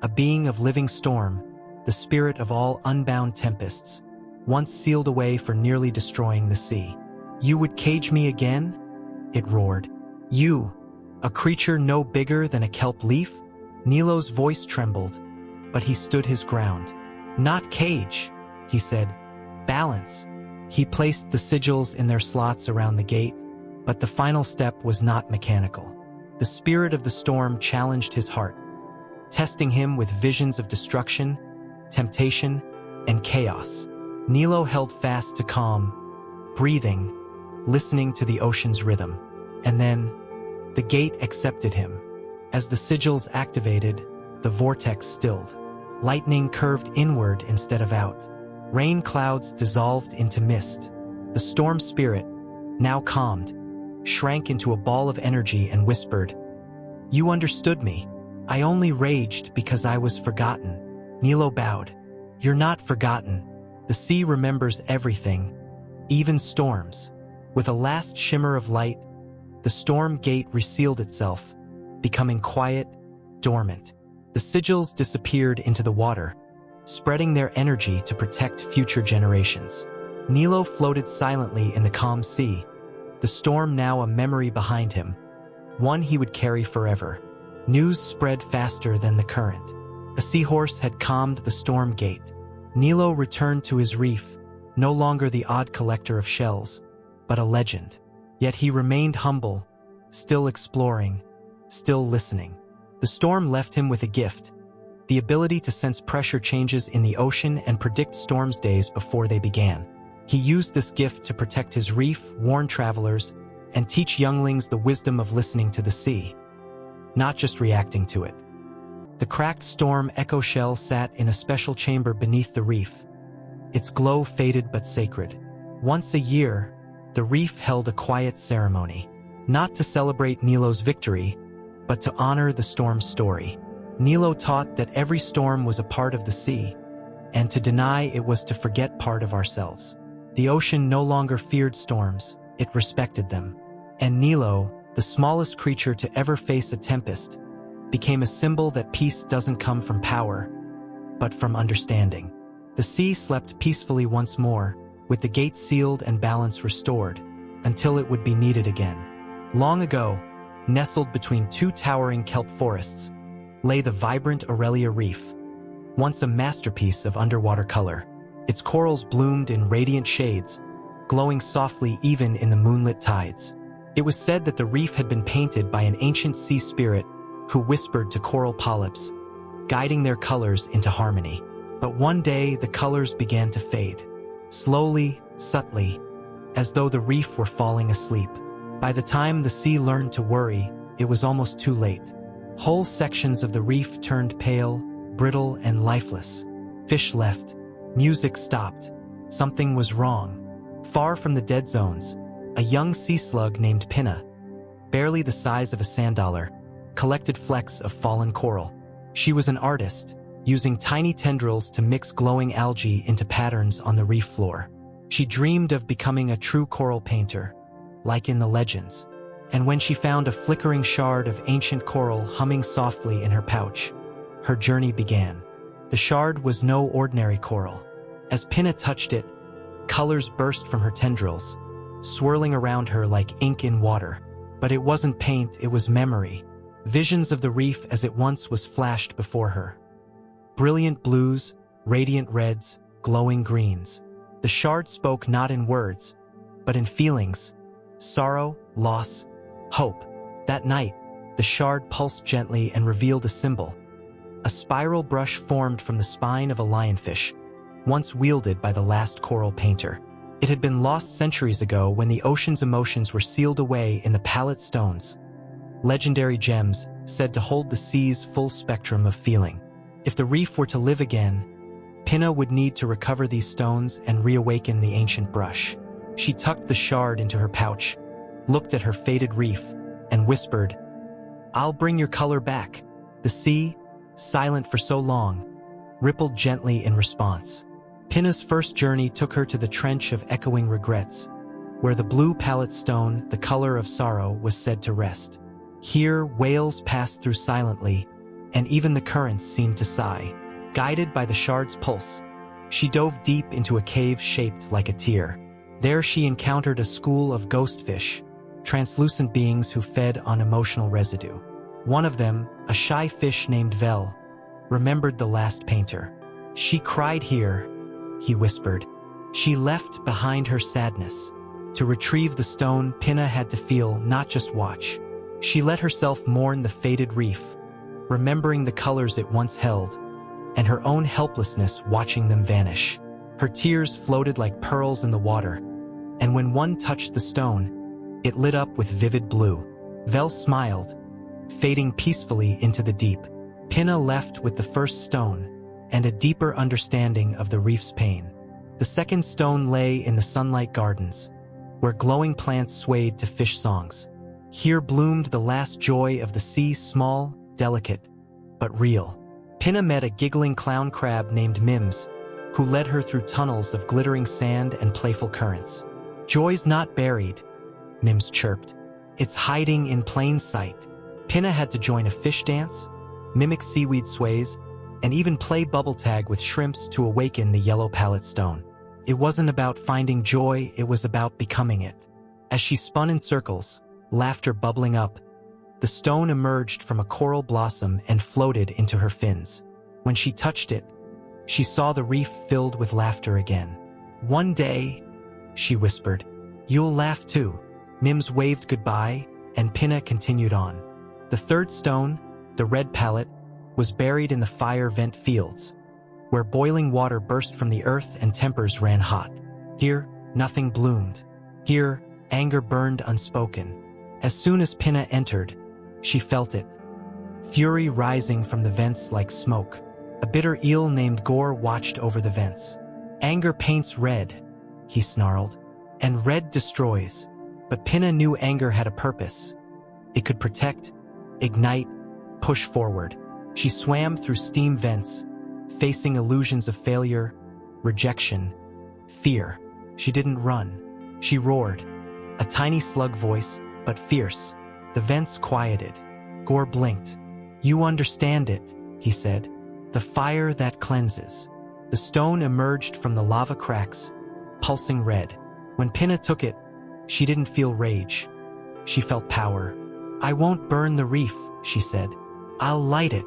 A being of living storm, the spirit of all unbound tempests, once sealed away for nearly destroying the sea. You would cage me again? It roared. You, a creature no bigger than a kelp leaf? Nilo's voice trembled, but he stood his ground. Not cage, he said. Balance. He placed the sigils in their slots around the gate, but the final step was not mechanical. The spirit of the storm challenged his heart, testing him with visions of destruction, temptation, and chaos. Nilo held fast to calm, breathing, listening to the ocean's rhythm. And then, the gate accepted him. As the sigils activated, the vortex stilled. Lightning curved inward instead of out. Rain clouds dissolved into mist. The storm spirit, now calmed, shrank into a ball of energy and whispered, You understood me. I only raged because I was forgotten. Nilo bowed. You're not forgotten. The sea remembers everything, even storms. With a last shimmer of light, the storm gate resealed itself, becoming quiet, dormant. The sigils disappeared into the water, spreading their energy to protect future generations. Nilo floated silently in the calm sea, the storm now a memory behind him, one he would carry forever. News spread faster than the current. A seahorse had calmed the storm gate. Nilo returned to his reef, no longer the odd collector of shells, but a legend. Yet he remained humble, still exploring, still listening. The storm left him with a gift, the ability to sense pressure changes in the ocean and predict storms days before they began. He used this gift to protect his reef, warn travelers, and teach younglings the wisdom of listening to the sea, not just reacting to it. The cracked storm echo shell sat in a special chamber beneath the reef, its glow faded but sacred. Once a year, the reef held a quiet ceremony, not to celebrate Nilo's victory, but to honor the storm's story. Nilo taught that every storm was a part of the sea, and to deny it was to forget part of ourselves. The ocean no longer feared storms, it respected them. And Nilo, the smallest creature to ever face a tempest, became a symbol that peace doesn't come from power, but from understanding. The sea slept peacefully once more, with the gate sealed and balance restored, until it would be needed again. Long ago, nestled between two towering kelp forests, lay the vibrant Aurelia Reef, once a masterpiece of underwater color. Its corals bloomed in radiant shades, glowing softly even in the moonlit tides. It was said that the reef had been painted by an ancient sea spirit who whispered to coral polyps, guiding their colors into harmony. But one day, the colors began to fade, slowly, subtly, as though the reef were falling asleep. By the time the sea learned to worry, it was almost too late. Whole sections of the reef turned pale, brittle, and lifeless. Fish left. Music stopped. Something was wrong. Far from the dead zones, a young sea slug named Pinna, barely the size of a sand dollar, collected flecks of fallen coral. She was an artist, using tiny tendrils to mix glowing algae into patterns on the reef floor. She dreamed of becoming a true coral painter, like in the legends. And when she found a flickering shard of ancient coral humming softly in her pouch, her journey began. The shard was no ordinary coral. As Pinna touched it, colors burst from her tendrils, swirling around her like ink in water. But it wasn't paint, it was memory. Visions of the reef as it once was flashed before her. Brilliant blues, radiant reds, glowing greens. The shard spoke not in words, but in feelings. Sorrow, loss, hope. That night, the shard pulsed gently and revealed a symbol. A spiral brush formed from the spine of a lionfish, once wielded by the last coral painter. It had been lost centuries ago when the ocean's emotions were sealed away in the palette stones. Legendary gems, said to hold the sea's full spectrum of feeling. If the reef were to live again, Pinna would need to recover these stones and reawaken the ancient brush. She tucked the shard into her pouch, looked at her faded reef, and whispered, "I'll bring your color back." The sea, silent for so long, rippled gently in response. Pinna's first journey took her to the trench of echoing regrets, where the blue palette stone, the color of sorrow, was said to rest. Here, whales passed through silently, and even the currents seemed to sigh. Guided by the shard's pulse, she dove deep into a cave shaped like a tear. There she encountered a school of ghost fish, translucent beings who fed on emotional residue. One of them, a shy fish named Vel, remembered the last painter. "She cried here," he whispered. "She left behind her sadness." To retrieve the stone, Pinna had to feel, not just watch. She let herself mourn the faded reef, remembering the colors it once held, and her own helplessness watching them vanish. Her tears floated like pearls in the water, and when one touched the stone, it lit up with vivid blue. Vel smiled, fading peacefully into the deep. Pinna left with the first stone and a deeper understanding of the reef's pain. The second stone lay in the sunlight gardens, where glowing plants swayed to fish songs. Here bloomed the last joy of the sea, small, delicate, but real. Pinna met a giggling clown crab named Mims, who led her through tunnels of glittering sand and playful currents. "Joy's not buried," Mims chirped. "It's hiding in plain sight." Pinna had to join a fish dance, mimic seaweed sways, and even play bubble tag with shrimps to awaken the yellow palette stone. It wasn't about finding joy, it was about becoming it. As she spun in circles, laughter bubbling up, the stone emerged from a coral blossom and floated into her fins. When she touched it, she saw the reef filled with laughter again. "One day," she whispered, "you'll laugh too." Mims waved goodbye, and Pinna continued on. The third stone, the red palette, was buried in the fire vent fields, where boiling water burst from the earth and tempers ran hot. Here, nothing bloomed. Here, anger burned unspoken. As soon as Pinna entered, she felt it, fury rising from the vents like smoke. A bitter eel named Gore watched over the vents. "Anger paints red," he snarled, "and red destroys." But Pinna knew anger had a purpose. It could protect, ignite, push forward. She swam through steam vents, facing illusions of failure, rejection, fear. She didn't run. She roared, a tiny slug voice, but fierce. The vents quieted. Gore blinked. "You understand it," he said. "The fire that cleanses." The stone emerged from the lava cracks, pulsing red. When Pinna took it, she didn't feel rage. She felt power. "I won't burn the reef," she said. "I'll light it."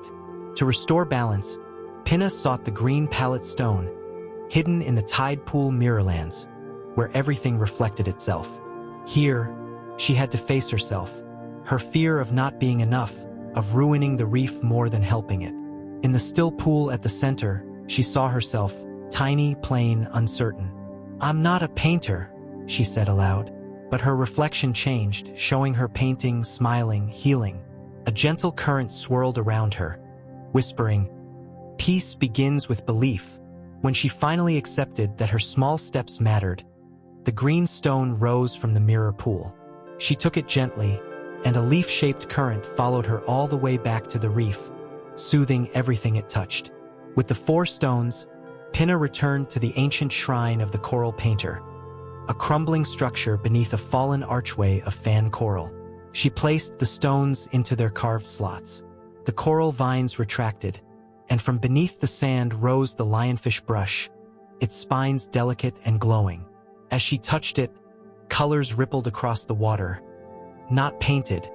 To restore balance, Pinna sought the green palette stone, hidden in the tide pool mirrorlands, where everything reflected itself. Here, she had to face herself, her fear of not being enough, of ruining the reef more than helping it. In the still pool at the center, she saw herself, tiny, plain, uncertain. "I'm not a painter," she said aloud. But her reflection changed, showing her painting, smiling, healing. A gentle current swirled around her, whispering, "Peace begins with belief." When she finally accepted that her small steps mattered, the green stone rose from the mirror pool. She took it gently, and a leaf-shaped current followed her all the way back to the reef, soothing everything it touched. With the 4 stones, Pinna returned to the ancient shrine of the coral painter, a crumbling structure beneath a fallen archway of fan coral. She placed the stones into their carved slots. The coral vines retracted, and from beneath the sand rose the lionfish brush, its spines delicate and glowing. As she touched it, colors rippled across the water, not painted,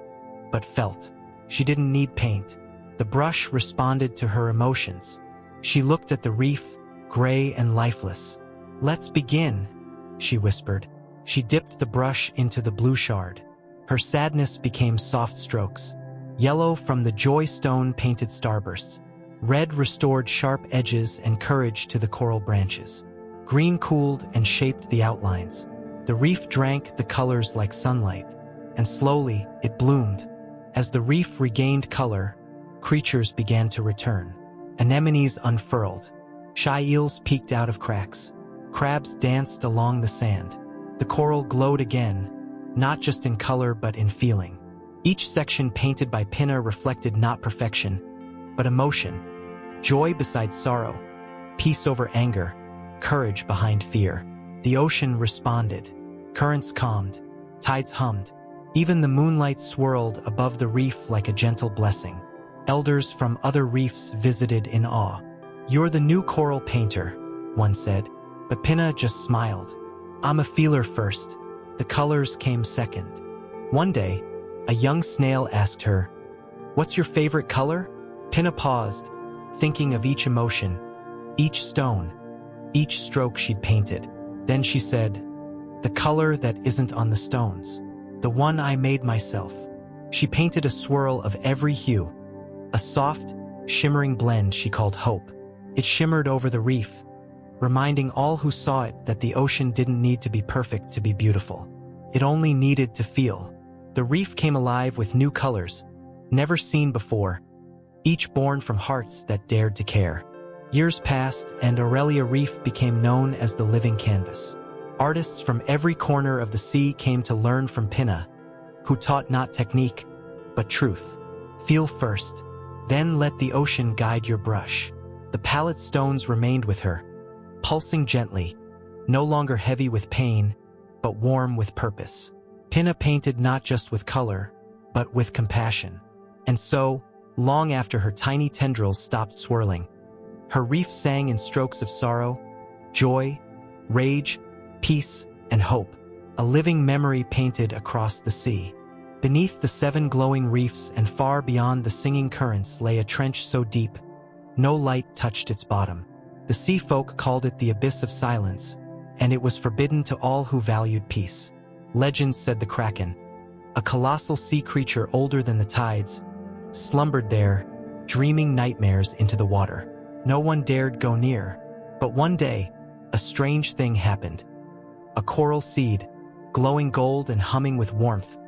but felt. She didn't need paint. The brush responded to her emotions. She looked at the reef, gray and lifeless. "Let's begin," she whispered. She dipped the brush into the blue shard. Her sadness became soft strokes. Yellow from the joy stone painted starbursts. Red restored sharp edges and courage to the coral branches. Green cooled and shaped the outlines. The reef drank the colors like sunlight, and slowly it bloomed. As the reef regained color, creatures began to return. Anemones unfurled. Shy eels peeked out of cracks. Crabs danced along the sand. The coral glowed again, not just in color but in feeling. Each section painted by Pinna reflected not perfection, but emotion. Joy beside sorrow, peace over anger, courage behind fear. The ocean responded. Currents calmed, tides hummed. Even the moonlight swirled above the reef like a gentle blessing. Elders from other reefs visited in awe. "You're the new coral painter," one said, but Pinna just smiled. "I'm a feeler first. The colors came second." One day, a young snail asked her, "What's your favorite color?" Pinna paused, thinking of each emotion, each stone, each stroke she'd painted. Then she said, "The color that isn't on the stones. The one I made myself." She painted a swirl of every hue, a soft, shimmering blend she called hope. It shimmered over the reef, reminding all who saw it that the ocean didn't need to be perfect to be beautiful. It only needed to feel. The reef came alive with new colors, never seen before, each born from hearts that dared to care. Years passed, and Aurelia Reef became known as the living canvas. Artists from every corner of the sea came to learn from Pinna, who taught not technique, but truth. Feel first, then let the ocean guide your brush. The palette stones remained with her, pulsing gently, no longer heavy with pain, but warm with purpose. Pinna painted not just with color, but with compassion. And so, long after her tiny tendrils stopped swirling, her reef sang in strokes of sorrow, joy, rage, peace, and hope, a living memory painted across the sea. Beneath the 7 glowing reefs and far beyond the singing currents lay a trench so deep, no light touched its bottom. The sea folk called it the abyss of silence, and it was forbidden to all who valued peace. Legends said the Kraken, a colossal sea creature older than the tides, slumbered there, dreaming nightmares into the water. No one dared go near, but one day, a strange thing happened. A coral seed, glowing gold and humming with warmth,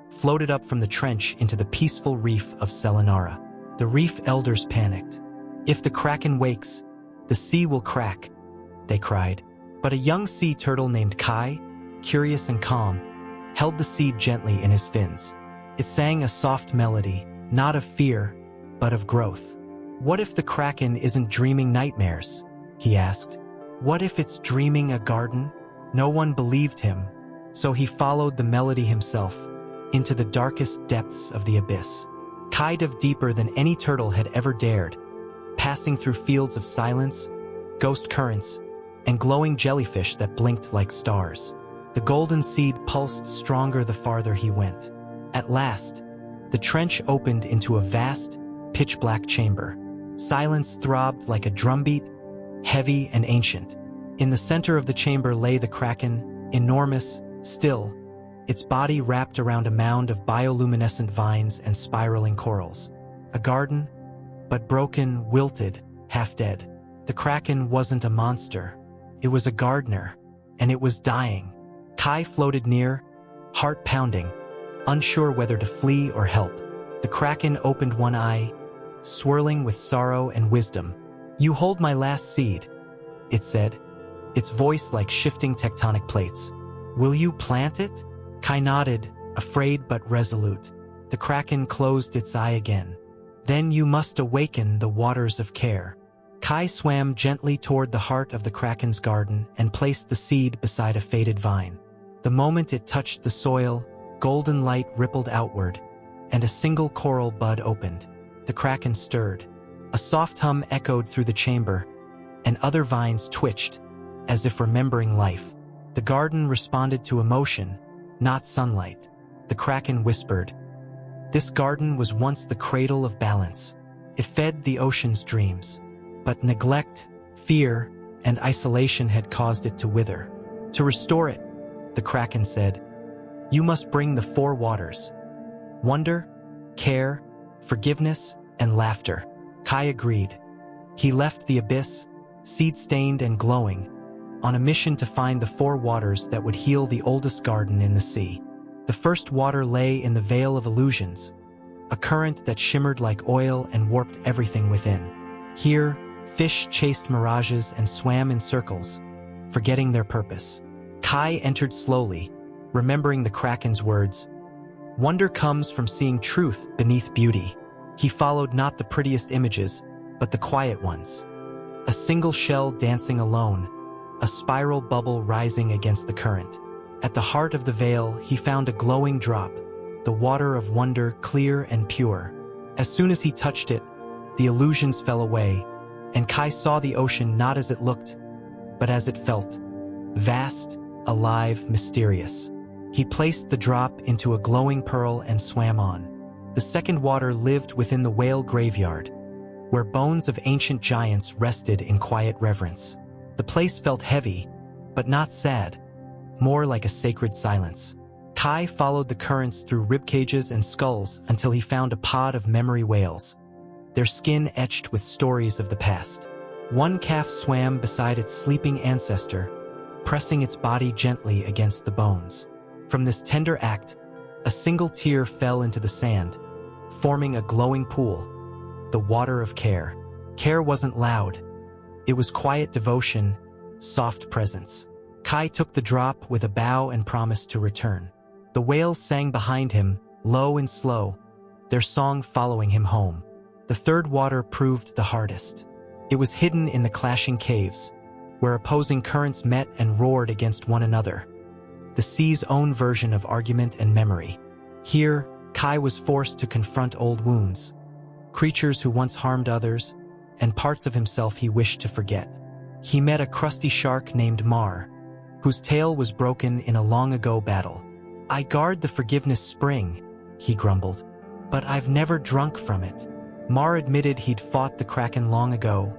floated up from the trench into the peaceful reef of Selenara. The reef elders panicked. "If the Kraken wakes, the sea will crack," they cried. But a young sea turtle named Kai, curious and calm, held the seed gently in his fins. It sang a soft melody, not of fear, but of growth. "What if the Kraken isn't dreaming nightmares?" he asked. "What if it's dreaming a garden?" No one believed him, so he followed the melody himself, into the darkest depths of the abyss. Kai dove deeper than any turtle had ever dared, passing through fields of silence, ghost currents, and glowing jellyfish that blinked like stars. The golden seed pulsed stronger the farther he went. At last, the trench opened into a vast, pitch-black chamber. Silence throbbed like a drumbeat, heavy and ancient. In the center of the chamber lay the Kraken, enormous, still, its body wrapped around a mound of bioluminescent vines and spiraling corals. A garden, but broken, wilted, half-dead. The Kraken wasn't a monster. It was a gardener, and it was dying. Kai floated near, heart pounding, unsure whether to flee or help. The Kraken opened one eye, swirling with sorrow and wisdom. "You hold my last seed," it said, its voice like shifting tectonic plates. "Will you plant it?" Kai nodded, afraid but resolute. The Kraken closed its eye again. "Then you must awaken the waters of care." Kai swam gently toward the heart of the Kraken's garden and placed the seed beside a faded vine. The moment it touched the soil, golden light rippled outward, and a single coral bud opened. The Kraken stirred. A soft hum echoed through the chamber, and other vines twitched, as if remembering life. The garden responded to emotion, not sunlight. The Kraken whispered, "This garden was once the cradle of balance. It fed the ocean's dreams. But neglect, fear, and isolation had caused it to wither. To restore it," the Kraken said, "you must bring the 4 waters: wonder, care, forgiveness, and laughter." Kai agreed. He left the abyss, seed-stained and glowing, on a mission to find the 4 waters that would heal the oldest garden in the sea. The first water lay in the Veil of Illusions, a current that shimmered like oil and warped everything within. Here, fish chased mirages and swam in circles, forgetting their purpose. Kai entered slowly, remembering the Kraken's words. Wonder comes from seeing truth beneath beauty. He followed not the prettiest images, but the quiet ones. A single shell dancing alone, a spiral bubble rising against the current. At the heart of the veil, he found a glowing drop, the water of wonder, clear and pure. As soon as he touched it, the illusions fell away, and Kai saw the ocean not as it looked, but as it felt. Vast, alive, mysterious. He placed the drop into a glowing pearl and swam on. The second water lived within the whale graveyard, where bones of ancient giants rested in quiet reverence. The place felt heavy, but not sad, more like a sacred silence. Kai followed the currents through ribcages and skulls until he found a pod of memory whales, their skin etched with stories of the past. One calf swam beside its sleeping ancestor, pressing its body gently against the bones. From this tender act, a single tear fell into the sand, forming a glowing pool, the water of care. Care wasn't loud. It was quiet devotion, soft presence. Kai took the drop with a bow and promised to return. The whales sang behind him, low and slow, their song following him home. The third water proved the hardest. It was hidden in the clashing caves, where opposing currents met and roared against one another. The sea's own version of argument and memory. Here, Kai was forced to confront old wounds, creatures who once harmed others, and parts of himself he wished to forget. He met a crusty shark named Mar, whose tail was broken in a long-ago battle. "I guard the forgiveness spring," he grumbled, "but I've never drunk from it." Mar admitted he'd fought the Kraken long ago,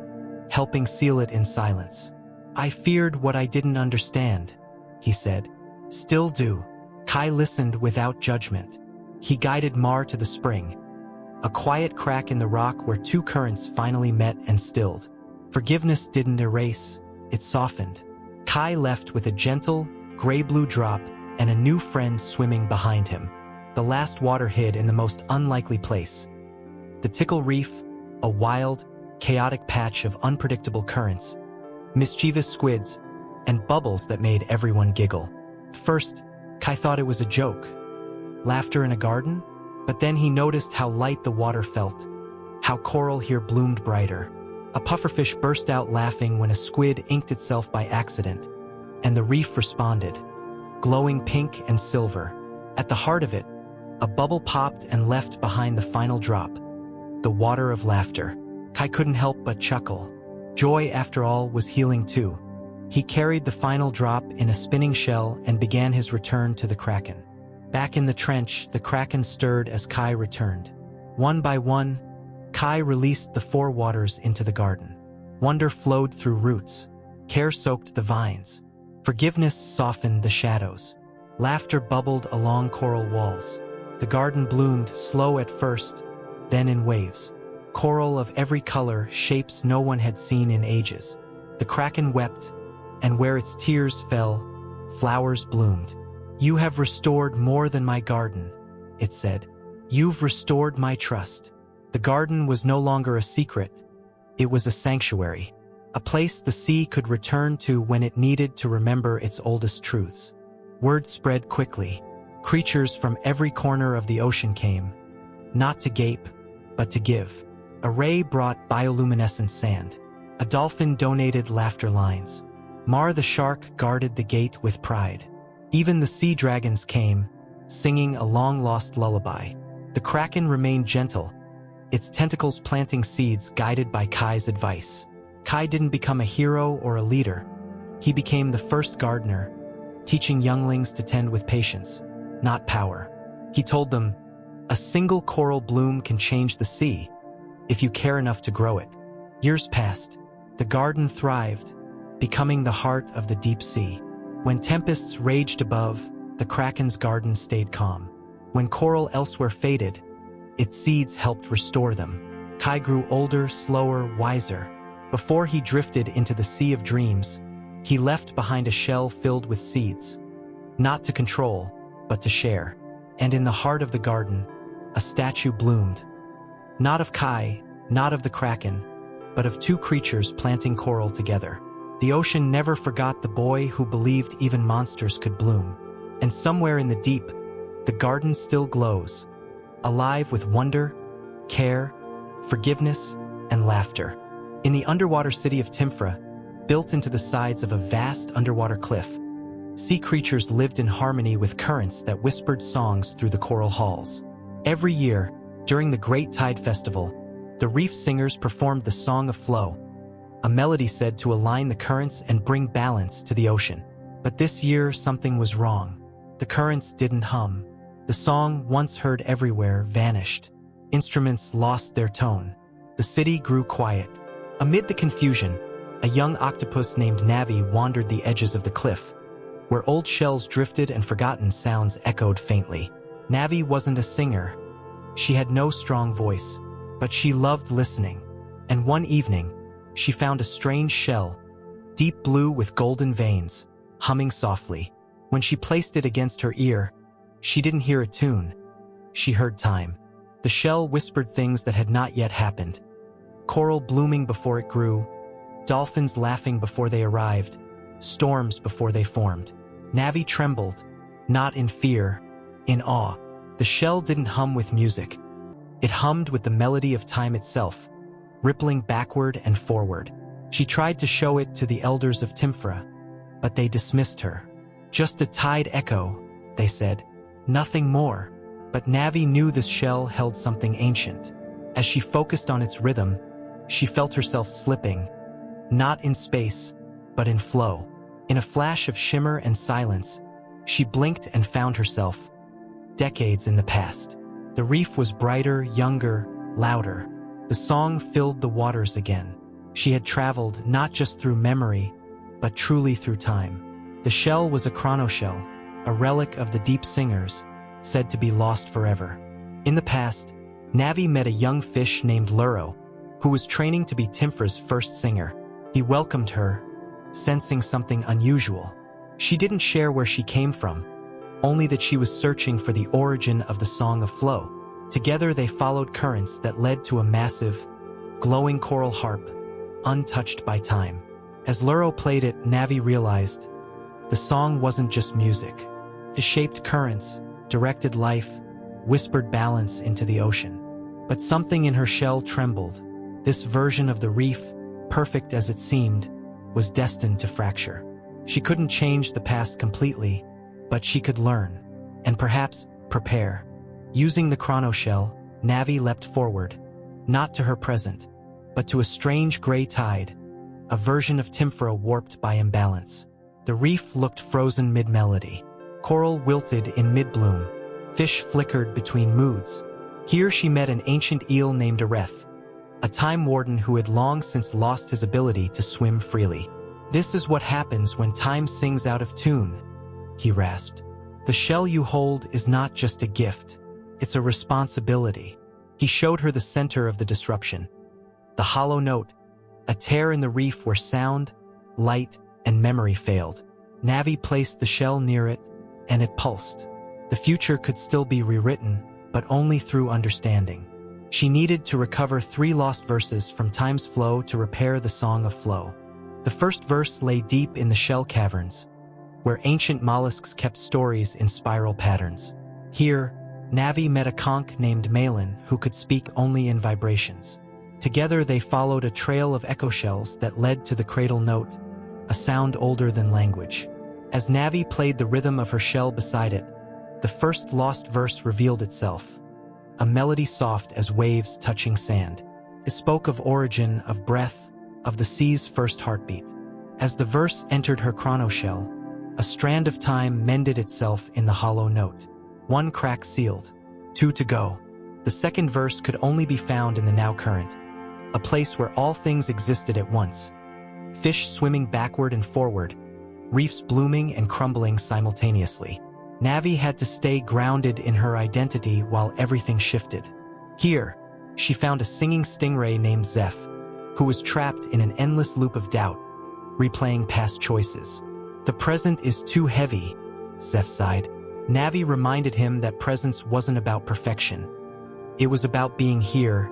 helping seal it in silence. "I feared what I didn't understand," he said. "Still do." Kai listened without judgment. He guided Mar to the spring, a quiet crack in the rock where two currents finally met and stilled. Forgiveness didn't erase, it softened. Kai left with a gentle, gray-blue drop and a new friend swimming behind him. The last water hid in the most unlikely place. The Tickle Reef, a wild, chaotic patch of unpredictable currents, mischievous squids, and bubbles that made everyone giggle. First, Kai thought it was a joke. Laughter in a garden? But then he noticed how light the water felt, how coral here bloomed brighter. A pufferfish burst out laughing when a squid inked itself by accident, and the reef responded, glowing pink and silver. At the heart of it, a bubble popped and left behind the final drop, the water of laughter. Kai couldn't help but chuckle. Joy, after all, was healing too. He carried the final drop in a spinning shell and began his return to the Kraken. Back in the trench, the Kraken stirred as Kai returned. One by one, Kai released the four waters into the garden. Wonder flowed through roots. Care soaked the vines. Forgiveness softened the shadows. Laughter bubbled along coral walls. The garden bloomed, slow at first, then in waves. Coral of every color, shapes no one had seen in ages. The Kraken wept, and where its tears fell, flowers bloomed. "You have restored more than my garden," it said. "You've restored my trust." The garden was no longer a secret. It was a sanctuary, a place the sea could return to when it needed to remember its oldest truths. Word spread quickly. Creatures from every corner of the ocean came, not to gape, but to give. A ray brought bioluminescent sand. A dolphin donated laughter lines. Mar the shark guarded the gate with pride. Even the sea dragons came, singing a long-lost lullaby. The Kraken remained gentle, its tentacles planting seeds guided by Kai's advice. Kai didn't become a hero or a leader. He became the first gardener, teaching younglings to tend with patience, not power. He told them, "A single coral bloom can change the sea, if you care enough to grow it." Years passed. The garden thrived, becoming the heart of the deep sea. When tempests raged above, the Kraken's garden stayed calm. When coral elsewhere faded, its seeds helped restore them. Kai grew older, slower, wiser. Before he drifted into the sea of dreams, he left behind a shell filled with seeds. Not to control, but to share. And in the heart of the garden, a statue bloomed. Not of Kai, not of the kraken, but of two creatures planting coral together. The ocean never forgot the boy who believed even monsters could bloom. And somewhere in the deep, the garden still glows, alive with wonder, care, forgiveness, and laughter. In the underwater city of Timfra, built into the sides of a vast underwater cliff, sea creatures lived in harmony with currents that whispered songs through the coral halls. Every year, during the Great Tide Festival, the reef singers performed the Song of Flow, a melody said to align the currents and bring balance to the ocean. But this year, something was wrong. The currents didn't hum. The song, once heard everywhere, vanished. Instruments lost their tone. The city grew quiet. Amid the confusion, a young octopus named Navi wandered the edges of the cliff, where old shells drifted and forgotten sounds echoed faintly. Navi wasn't a singer. She had no strong voice, but she loved listening. And one evening, she found a strange shell, deep blue with golden veins, humming softly. When she placed it against her ear, she didn't hear a tune. She heard time. The shell whispered things that had not yet happened. Coral blooming before it grew, dolphins laughing before they arrived, storms before they formed. Navi trembled, not in fear, in awe. The shell didn't hum with music. It hummed with the melody of time itself, rippling backward and forward. She tried to show it to the elders of Timfra, but they dismissed her. Just a tide echo, they said. Nothing more. But Navi knew this shell held something ancient. As she focused on its rhythm, she felt herself slipping, not in space, but in flow. In a flash of shimmer and silence, she blinked and found herself decades in the past. The reef was brighter, younger, louder. The song filled the waters again. She had traveled not just through memory, but truly through time. The shell was a chronoshell, a relic of the deep singers, said to be lost forever. In the past, Navi met a young fish named Luro, who was training to be Timfra's first singer. He welcomed her, sensing something unusual. She didn't share where she came from, only that she was searching for the origin of the Song of Flow. Together they followed currents that led to a massive, glowing coral harp, untouched by time. As Luro played it, Navi realized the song wasn't just music. It shaped currents, directed life, whispered balance into the ocean. But something in her shell trembled. This version of the reef, perfect as it seemed, was destined to fracture. She couldn't change the past completely, but she could learn, and perhaps prepare. Using the chronoshell, Navi leapt forward, not to her present, but to a strange gray tide, a version of Timfra warped by imbalance. The reef looked frozen mid-melody. Coral wilted in mid-bloom. Fish flickered between moods. Here she met an ancient eel named Areth, a time warden who had long since lost his ability to swim freely. "This is what happens when time sings out of tune," he rasped. "The shell you hold is not just a gift, it's a responsibility." He showed her the center of the disruption. The hollow note, a tear in the reef where sound, light, and memory failed. Navi placed the shell near it, and it pulsed. The future could still be rewritten, but only through understanding. She needed to recover 3 lost verses from time's flow to repair the Song of Flow. The first verse lay deep in the shell caverns, where ancient mollusks kept stories in spiral patterns. Here, Navi met a conch named Malin who could speak only in vibrations. Together they followed a trail of echo shells that led to the cradle note, a sound older than language. As Navi played the rhythm of her shell beside it, the first lost verse revealed itself, a melody soft as waves touching sand. It spoke of origin, of breath, of the sea's first heartbeat. As the verse entered her chronoshell, a strand of time mended itself in the hollow note. 1 crack sealed, 2 to go. The second verse could only be found in the now current, a place where all things existed at once. Fish swimming backward and forward, reefs blooming and crumbling simultaneously. Navi had to stay grounded in her identity while everything shifted. Here, she found a singing stingray named Zeph, who was trapped in an endless loop of doubt, replaying past choices. "The present is too heavy," Zeph sighed. Navi reminded him that presence wasn't about perfection. It was about being here,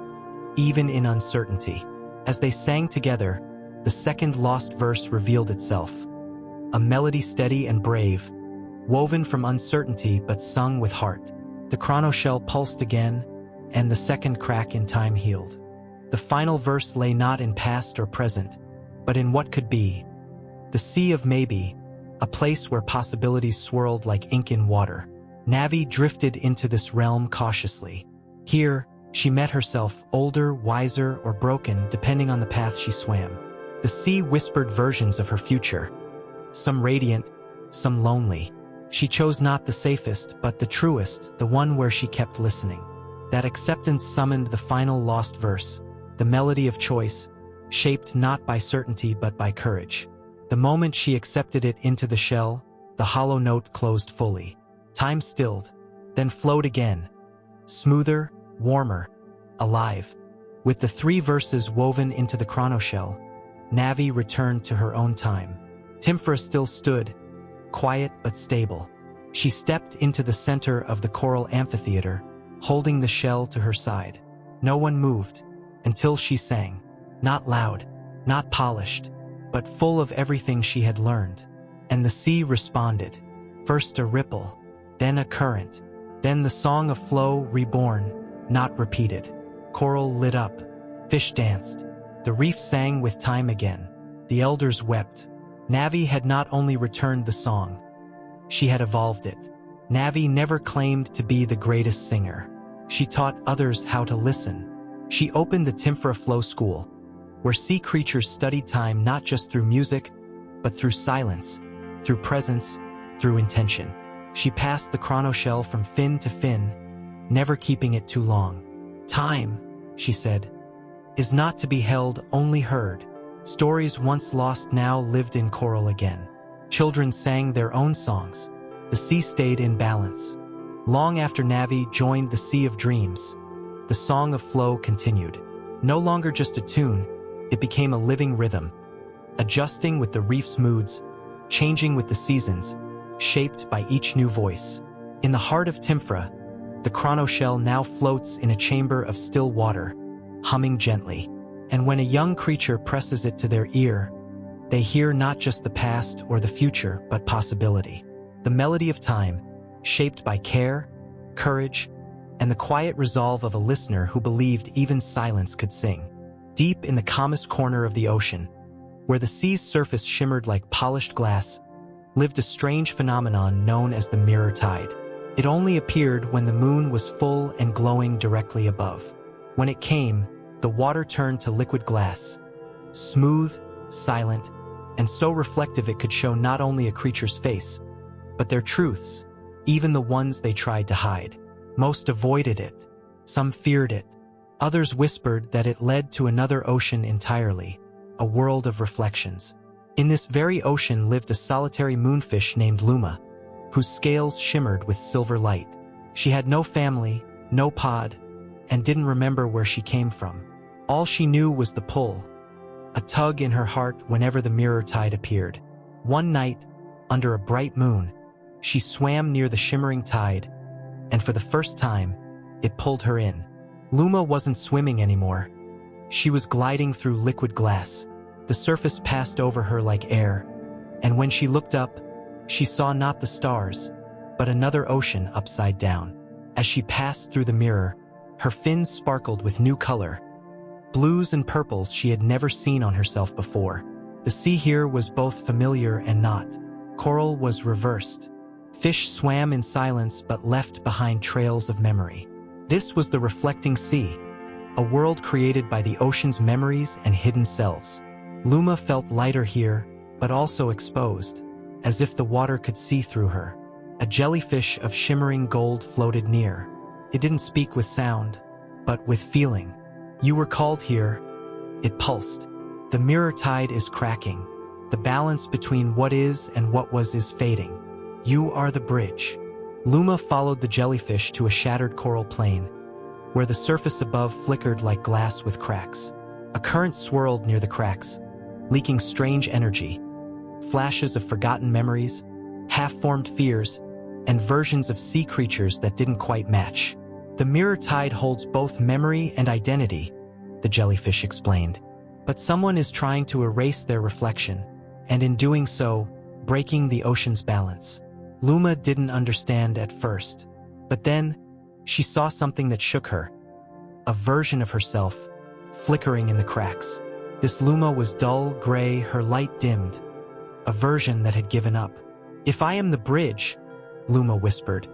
even in uncertainty. As they sang together, the second lost verse revealed itself. A melody steady and brave, woven from uncertainty but sung with heart. The chronoshell pulsed again, and the second crack in time healed. The final verse lay not in past or present, but in what could be. The sea of maybe, a place where possibilities swirled like ink in water. Navi drifted into this realm cautiously. Here, she met herself, older, wiser, or broken, depending on the path she swam. The sea whispered versions of her future, some radiant, some lonely. She chose not the safest, but the truest, the one where she kept listening. That acceptance summoned the final lost verse, the melody of choice, shaped not by certainty but by courage. The moment she accepted it into the shell, the hollow note closed fully. Time stilled, then flowed again, smoother, warmer, alive. With the 3 verses woven into the chronoshell, Navi returned to her own time. Timfra still stood, quiet but stable. She stepped into the center of the coral amphitheater, holding the shell to her side. No one moved, until she sang. Not loud, not polished, but full of everything she had learned. And the sea responded. First a ripple, then a current, then the song of flow reborn, not repeated. Coral lit up, fish danced. The reef sang with time again. The elders wept. Navi had not only returned the song, she had evolved it. Navi never claimed to be the greatest singer. She taught others how to listen. She opened the Timfra Flow School, where sea creatures studied time not just through music, but through silence, through presence, through intention. She passed the chronoshell from fin to fin, never keeping it too long. Time, she said, is not to be held, only heard. Stories once lost now lived in coral again. Children sang their own songs. The sea stayed in balance. Long after Navi joined the Sea of Dreams, the song of flow continued. No longer just a tune, it became a living rhythm, adjusting with the reef's moods, changing with the seasons, shaped by each new voice. In the heart of Timfra, the chronoshell now floats in a chamber of still water, humming gently. And when a young creature presses it to their ear, they hear not just the past or the future, but possibility. The melody of time, shaped by care, courage, and the quiet resolve of a listener who believed even silence could sing. Deep in the calmest corner of the ocean, where the sea's surface shimmered like polished glass, lived a strange phenomenon known as the mirror tide. It only appeared when the moon was full and glowing directly above. When it came, the water turned to liquid glass, smooth, silent, and so reflective it could show not only a creature's face, but their truths, even the ones they tried to hide. Most avoided it. Some feared it. Others whispered that it led to another ocean entirely, a world of reflections. In this very ocean lived a solitary moonfish named Luma, whose scales shimmered with silver light. She had no family, no pod, and didn't remember where she came from. All she knew was the pull, a tug in her heart whenever the mirror tide appeared. One night, under a bright moon, she swam near the shimmering tide, and for the first time, it pulled her in. Luma wasn't swimming anymore. She was gliding through liquid glass. The surface passed over her like air, and when she looked up, she saw not the stars, but another ocean upside down. As she passed through the mirror, her fins sparkled with new color, blues and purples she had never seen on herself before. The sea here was both familiar and not. Coral was reversed. Fish swam in silence but left behind trails of memory. This was the reflecting sea, a world created by the ocean's memories and hidden selves. Luma felt lighter here, but also exposed, as if the water could see through her. A jellyfish of shimmering gold floated near. It didn't speak with sound, but with feeling. You were called here. It pulsed. The mirror tide is cracking. The balance between what is and what was is fading. You are the bridge. Luma followed the jellyfish to a shattered coral plain, where the surface above flickered like glass with cracks. A current swirled near the cracks, leaking strange energy, flashes of forgotten memories, half-formed fears, and versions of sea creatures that didn't quite match. The mirror tide holds both memory and identity, the jellyfish explained. But someone is trying to erase their reflection, and in doing so, breaking the ocean's balance. Luma didn't understand at first, but then she saw something that shook her. A version of herself, flickering in the cracks. This Luma was dull, gray, her light dimmed. A version that had given up. "If I am the bridge," Luma whispered,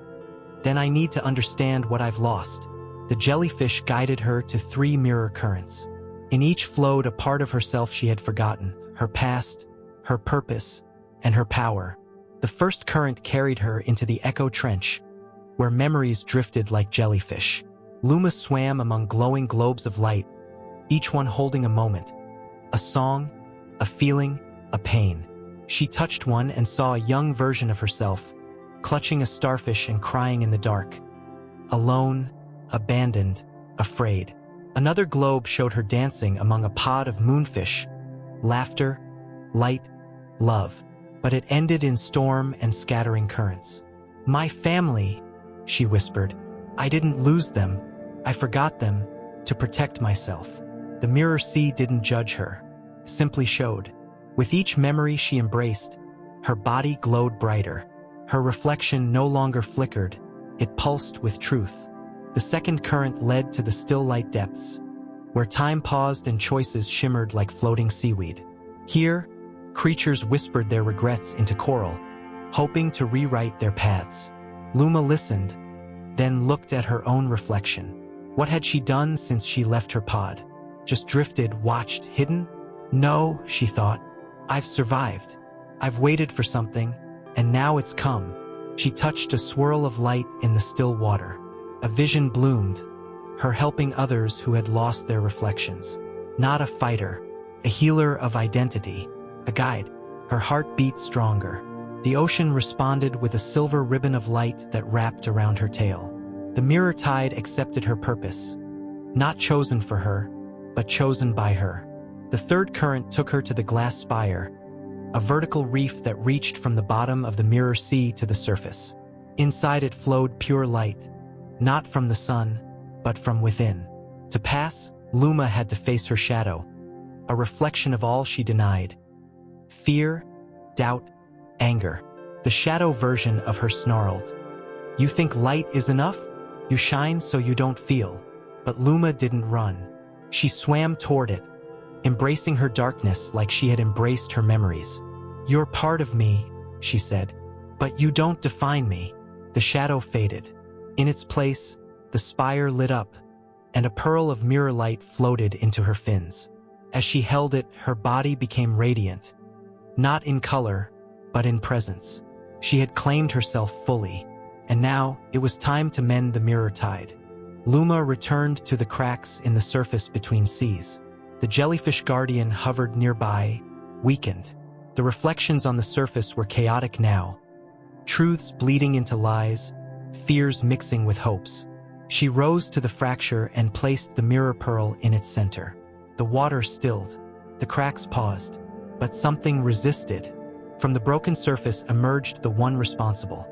"then I need to understand what I've lost." The jellyfish guided her to 3 mirror currents. In each flowed a part of herself she had forgotten, her past, her purpose, and her power. The first current carried her into the echo trench, where memories drifted like jellyfish. Luma swam among glowing globes of light, each one holding a moment, a song, a feeling, a pain. She touched one and saw a young version of herself, clutching a starfish and crying in the dark. Alone, abandoned, afraid. Another globe showed her dancing among a pod of moonfish. Laughter, light, love. But it ended in storm and scattering currents. "My family," she whispered. "I didn't lose them. I forgot them to protect myself." The mirror sea didn't judge her, simply showed. With each memory she embraced, her body glowed brighter. Her reflection no longer flickered, it pulsed with truth. The second current led to the still light depths, where time paused and choices shimmered like floating seaweed. Here, creatures whispered their regrets into coral, hoping to rewrite their paths. Luma listened, then looked at her own reflection. What had she done since she left her pod? Just drifted, watched, hidden? No, she thought. I've survived. I've waited for something, and now it's come. She touched a swirl of light in the still water. A vision bloomed, her helping others who had lost their reflections. Not a fighter, a healer of identity, a guide. Her heart beat stronger. The ocean responded with a silver ribbon of light that wrapped around her tail. The mirror tide accepted her purpose. Not chosen for her, but chosen by her. The third current took her to the glass spire, a vertical reef that reached from the bottom of the mirror sea to the surface. Inside it flowed pure light, not from the sun, but from within. To pass, Luma had to face her shadow, a reflection of all she denied. Fear, doubt, anger. The shadow version of her snarled. "You think light is enough? You shine so you don't feel." But Luma didn't run. She swam toward it, embracing her darkness like she had embraced her memories. "You're part of me," she said, "but you don't define me." The shadow faded. In its place, the spire lit up, and a pearl of mirror light floated into her fins. As she held it, her body became radiant, not in color, but in presence. She had claimed herself fully, and now it was time to mend the mirror tide. Luma returned to the cracks in the surface between seas. The jellyfish guardian hovered nearby, weakened. The reflections on the surface were chaotic now, truths bleeding into lies, fears mixing with hopes. She rose to the fracture and placed the mirror pearl in its center. The water stilled, the cracks paused, but something resisted. From the broken surface emerged the one responsible.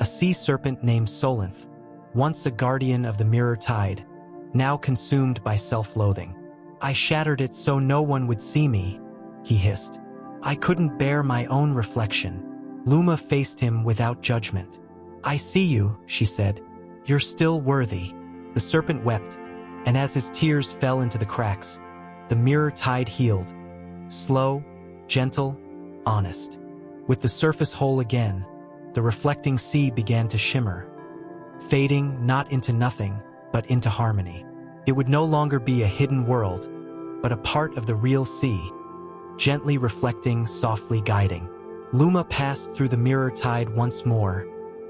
A sea serpent named Solinth, once a guardian of the mirror tide, now consumed by self-loathing. "I shattered it so no one would see me," he hissed. "I couldn't bear my own reflection." Luma faced him without judgment. "I see you," she said. "You're still worthy." The serpent wept, and as his tears fell into the cracks, the mirror tide healed. Slow, gentle, honest. With the surface whole again, the reflecting sea began to shimmer, fading not into nothing, but into harmony. It would no longer be a hidden world, but a part of the real sea, gently reflecting, softly guiding. Luma passed through the mirror tide once more,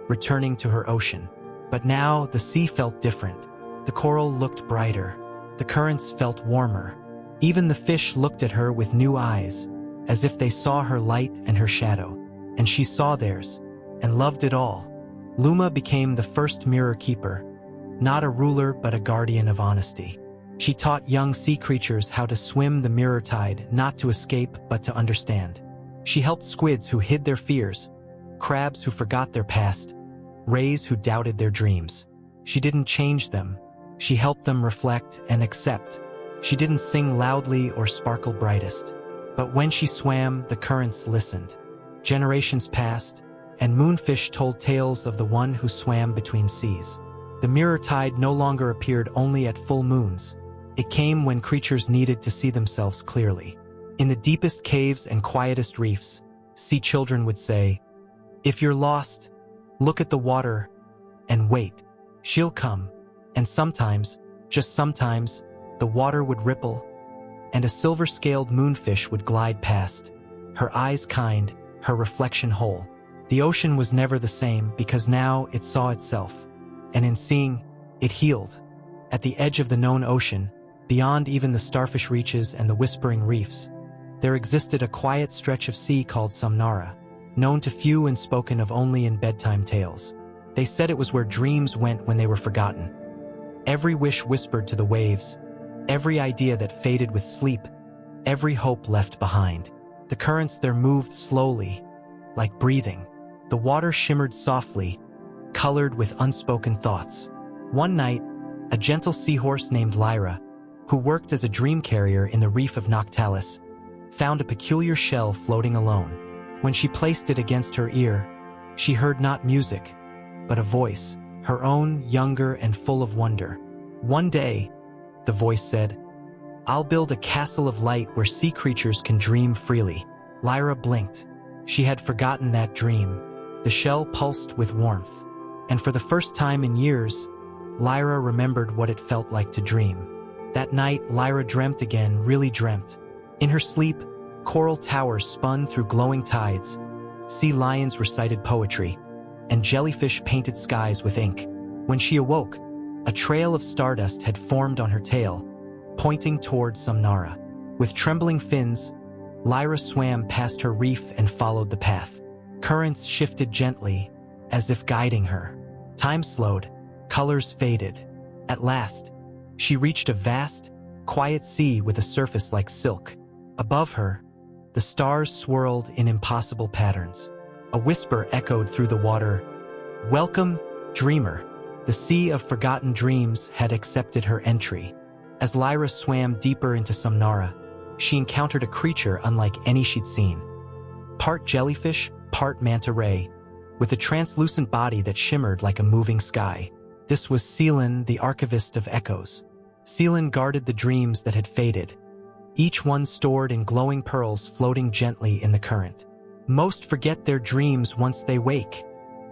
returning to her ocean. But now the sea felt different. The coral looked brighter. The currents felt warmer. Even the fish looked at her with new eyes, as if they saw her light and her shadow. And she saw theirs, and loved it all. Luma became the first mirror keeper, not a ruler but a guardian of honesty. She taught young sea creatures how to swim the mirror tide, not to escape but to understand. She helped squids who hid their fears, crabs who forgot their past, rays who doubted their dreams. She didn't change them. She helped them reflect and accept. She didn't sing loudly or sparkle brightest. But when she swam, the currents listened. Generations passed, and moonfish told tales of the one who swam between seas. The mirror tide no longer appeared only at full moons. It came when creatures needed to see themselves clearly. In the deepest caves and quietest reefs, sea children would say, "If you're lost, look at the water and wait. She'll come." And sometimes, just sometimes, the water would ripple, and a silver-scaled moonfish would glide past, her eyes kind, her reflection whole. The ocean was never the same because now it saw itself, and in seeing, it healed. At the edge of the known ocean, beyond even the starfish reaches and the whispering reefs, there existed a quiet stretch of sea called Samnara, known to few and spoken of only in bedtime tales. They said it was where dreams went when they were forgotten. Every wish whispered to the waves, every idea that faded with sleep, every hope left behind. The currents there moved slowly, like breathing. The water shimmered softly, colored with unspoken thoughts. One night, a gentle seahorse named Lyra, who worked as a dream carrier in the reef of Noctalis, found a peculiar shell floating alone. When she placed it against her ear, she heard not music, but a voice, her own, younger and full of wonder. "One day," the voice said, "I'll build a castle of light where sea creatures can dream freely." Lyra blinked. She had forgotten that dream. The shell pulsed with warmth, and for the first time in years, Lyra remembered what it felt like to dream. That night, Lyra dreamt again, really dreamt. In her sleep, coral towers spun through glowing tides, sea lions recited poetry, and jellyfish painted skies with ink. When she awoke, a trail of stardust had formed on her tail, pointing toward Samnara. With trembling fins, Lyra swam past her reef and followed the path. Currents shifted gently, as if guiding her. Time slowed, colors faded. At last, she reached a vast, quiet sea with a surface like silk. Above her, the stars swirled in impossible patterns. A whisper echoed through the water, "Welcome, dreamer." The sea of forgotten dreams had accepted her entry. As Lyra swam deeper into Samnara, she encountered a creature unlike any she'd seen. Part jellyfish, part manta ray, with a translucent body that shimmered like a moving sky. This was Seelan, the archivist of echoes. Seelan guarded the dreams that had faded, each one stored in glowing pearls floating gently in the current. "Most forget their dreams once they wake,"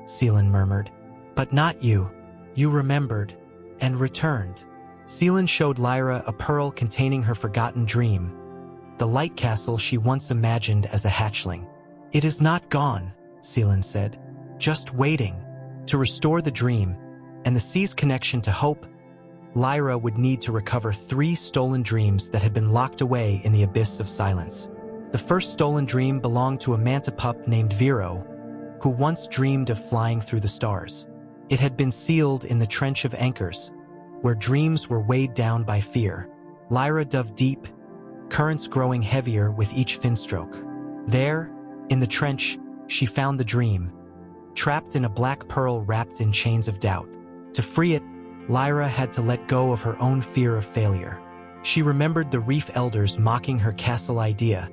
Seelan murmured. "But not you. You remembered and returned." Seelan showed Lyra a pearl containing her forgotten dream, the light castle she once imagined as a hatchling. "It is not gone," Seelan said, "just waiting." To restore the dream and the sea's connection to hope, Lyra would need to recover 3 stolen dreams that had been locked away in the abyss of silence. The first stolen dream belonged to a manta pup named Vero, who once dreamed of flying through the stars. It had been sealed in the trench of anchors, where dreams were weighed down by fear. Lyra dove deep, currents growing heavier with each fin stroke. There, in the trench, she found the dream, trapped in a black pearl wrapped in chains of doubt. To free it, Lyra had to let go of her own fear of failure. She remembered the reef elders mocking her castle idea,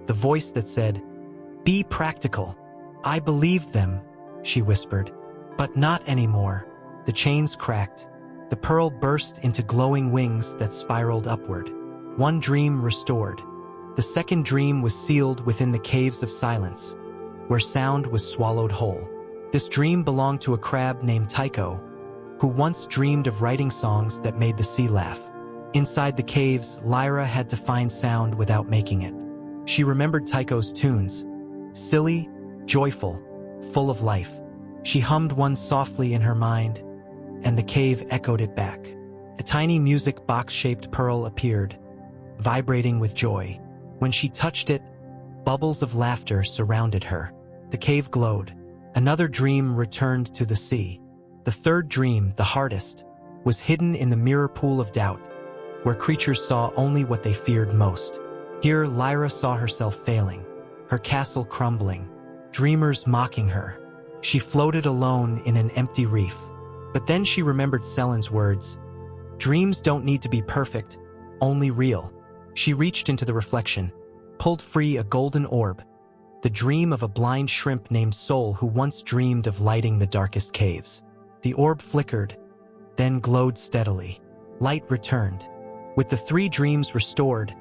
the voice that said, "Be practical." "I believed them," she whispered, "but not anymore." The chains cracked. The pearl burst into glowing wings that spiraled upward. One dream restored. The second dream was sealed within the caves of silence, where sound was swallowed whole. This dream belonged to a crab named Tycho, who once dreamed of writing songs that made the sea laugh. Inside the caves, Lyra had to find sound without making it. She remembered Tycho's tunes, silly, joyful, full of life. She hummed one softly in her mind, and the cave echoed it back. A tiny music box-shaped pearl appeared, vibrating with joy. When she touched it, bubbles of laughter surrounded her. The cave glowed. Another dream returned to the sea. The third dream, the hardest, was hidden in the mirror pool of doubt, where creatures saw only what they feared most. Here, Lyra saw herself failing, her castle crumbling, dreamers mocking her. She floated alone in an empty reef, But then she remembered Selen's words. Dreams don't need to be perfect, only real. She reached into the reflection, pulled free a golden orb, the dream of a blind shrimp named Sol who once dreamed of lighting the darkest caves. The orb flickered, then glowed steadily. Light returned. With the 3 dreams restored,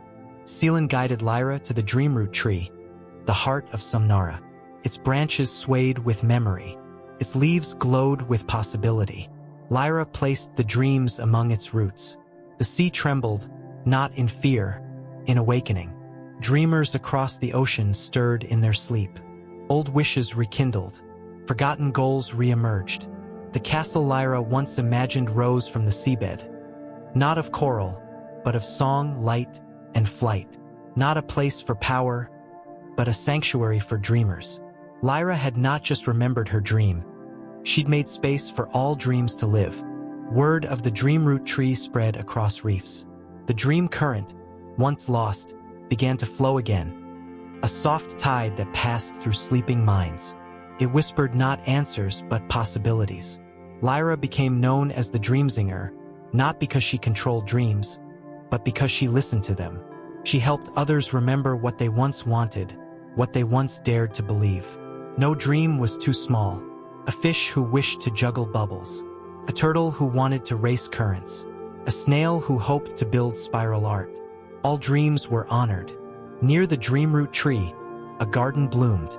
Selen guided Lyra to the dreamroot tree, the heart of Samnara. Its branches swayed with memory. Its leaves glowed with possibility. Lyra placed the dreams among its roots. The sea trembled, not in fear, in awakening. Dreamers across the ocean stirred in their sleep. Old wishes rekindled. Forgotten goals re-emerged. The castle Lyra once imagined rose from the seabed. Not of coral, but of song, light, and flight. Not a place for power, but a sanctuary for dreamers. Lyra had not just remembered her dream. She'd made space for all dreams to live. Word of the dreamroot tree spread across reefs. The dream current, once lost, began to flow again. A soft tide that passed through sleeping minds. It whispered not answers, but possibilities. Lyra became known as the Dreamsinger, not because she controlled dreams, but because she listened to them. She helped others remember what they once wanted, what they once dared to believe. No dream was too small. A fish who wished to juggle bubbles. A turtle who wanted to race currents. A snail who hoped to build spiral art. All dreams were honored. Near the dreamroot tree, a garden bloomed,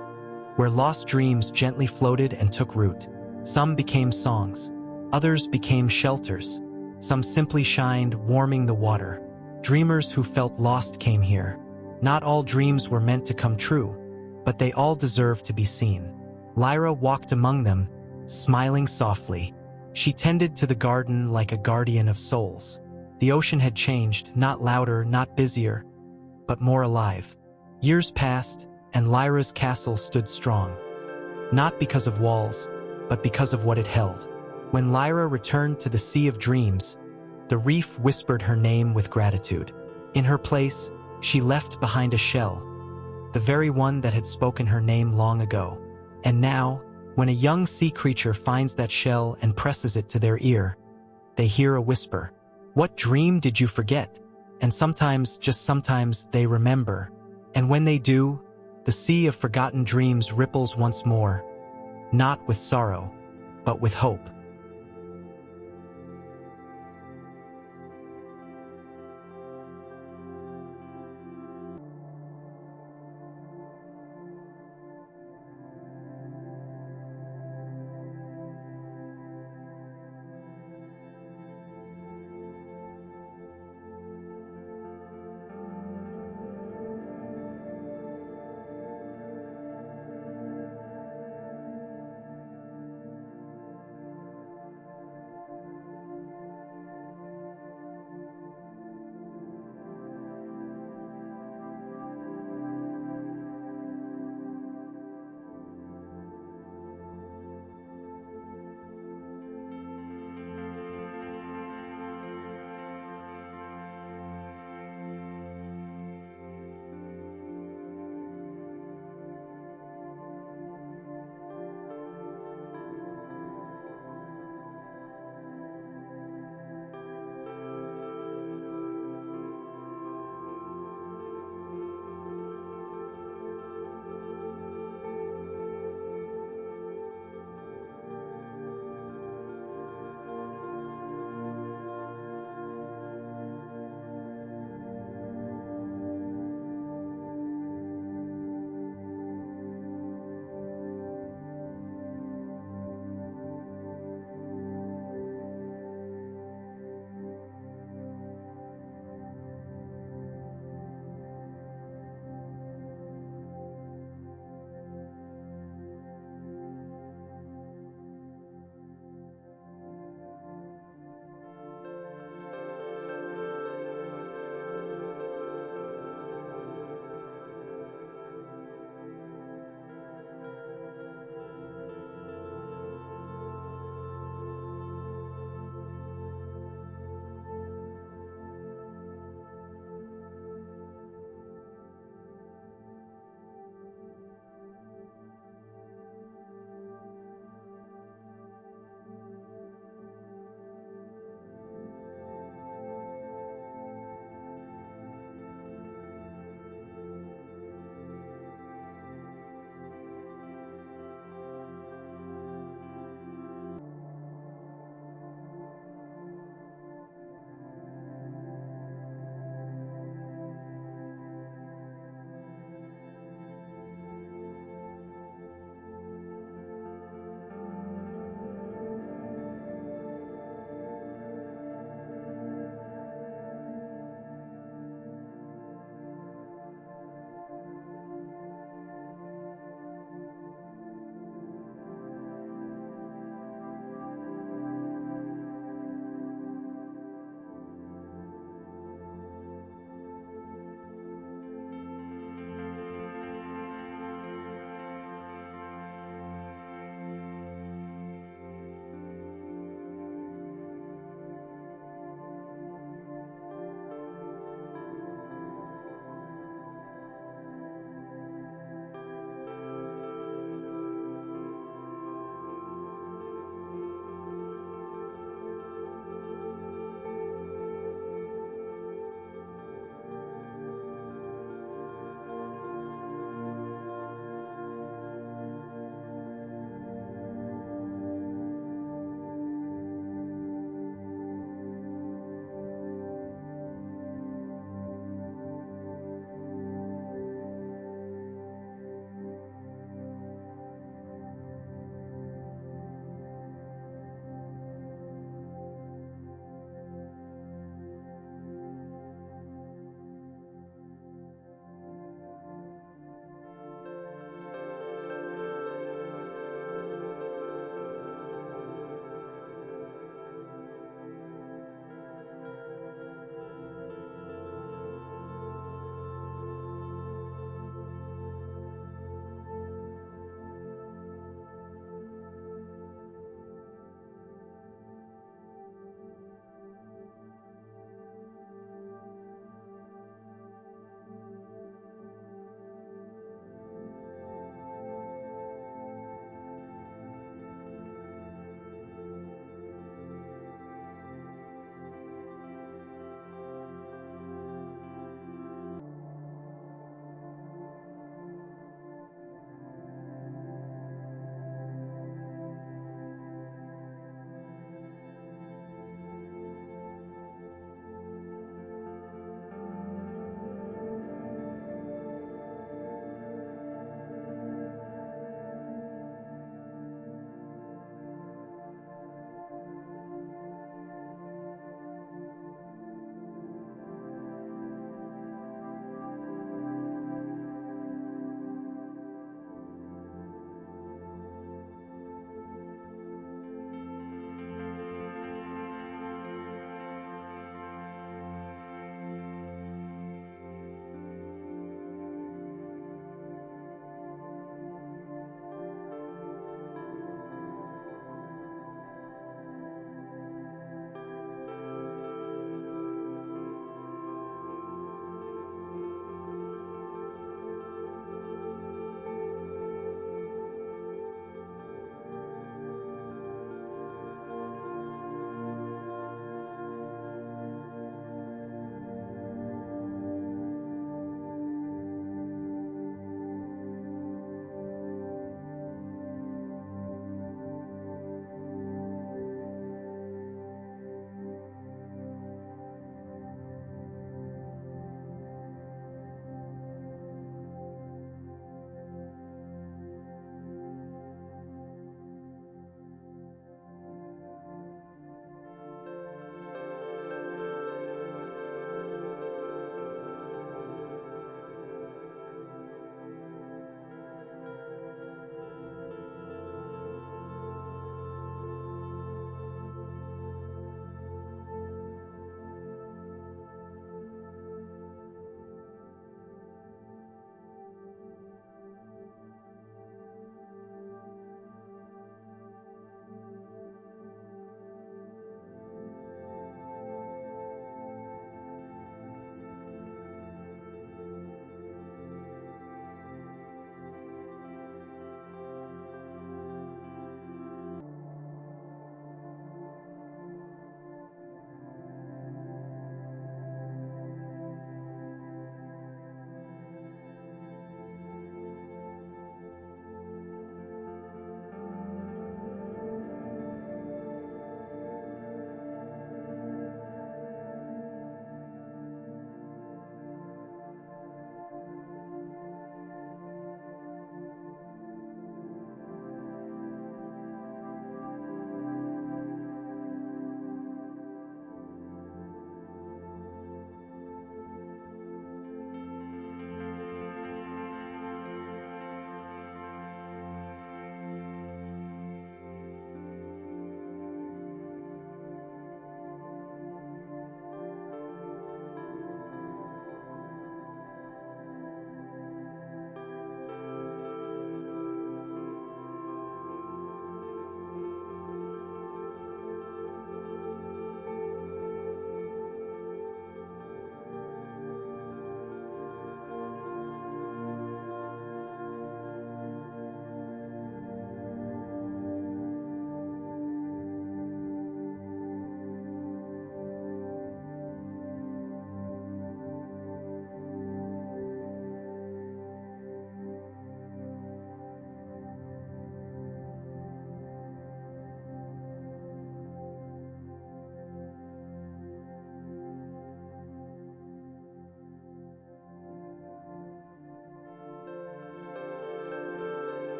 where lost dreams gently floated and took root. Some became songs. Others became shelters. Some simply shined, warming the water. Dreamers who felt lost came here. Not all dreams were meant to come true, but they all deserved to be seen. Lyra walked among them, smiling softly. She tended to the garden like a guardian of souls. The ocean had changed, not louder, not busier, but more alive. Years passed, and Lyra's castle stood strong. Not because of walls, but because of what it held. When Lyra returned to the Sea of Dreams, the reef whispered her name with gratitude. In her place, she left behind a shell, the very one that had spoken her name long ago. And now, when a young sea creature finds that shell and presses it to their ear, they hear a whisper. What dream did you forget? And sometimes, just sometimes, they remember. And when they do, the sea of forgotten dreams ripples once more, not with sorrow, but with hope.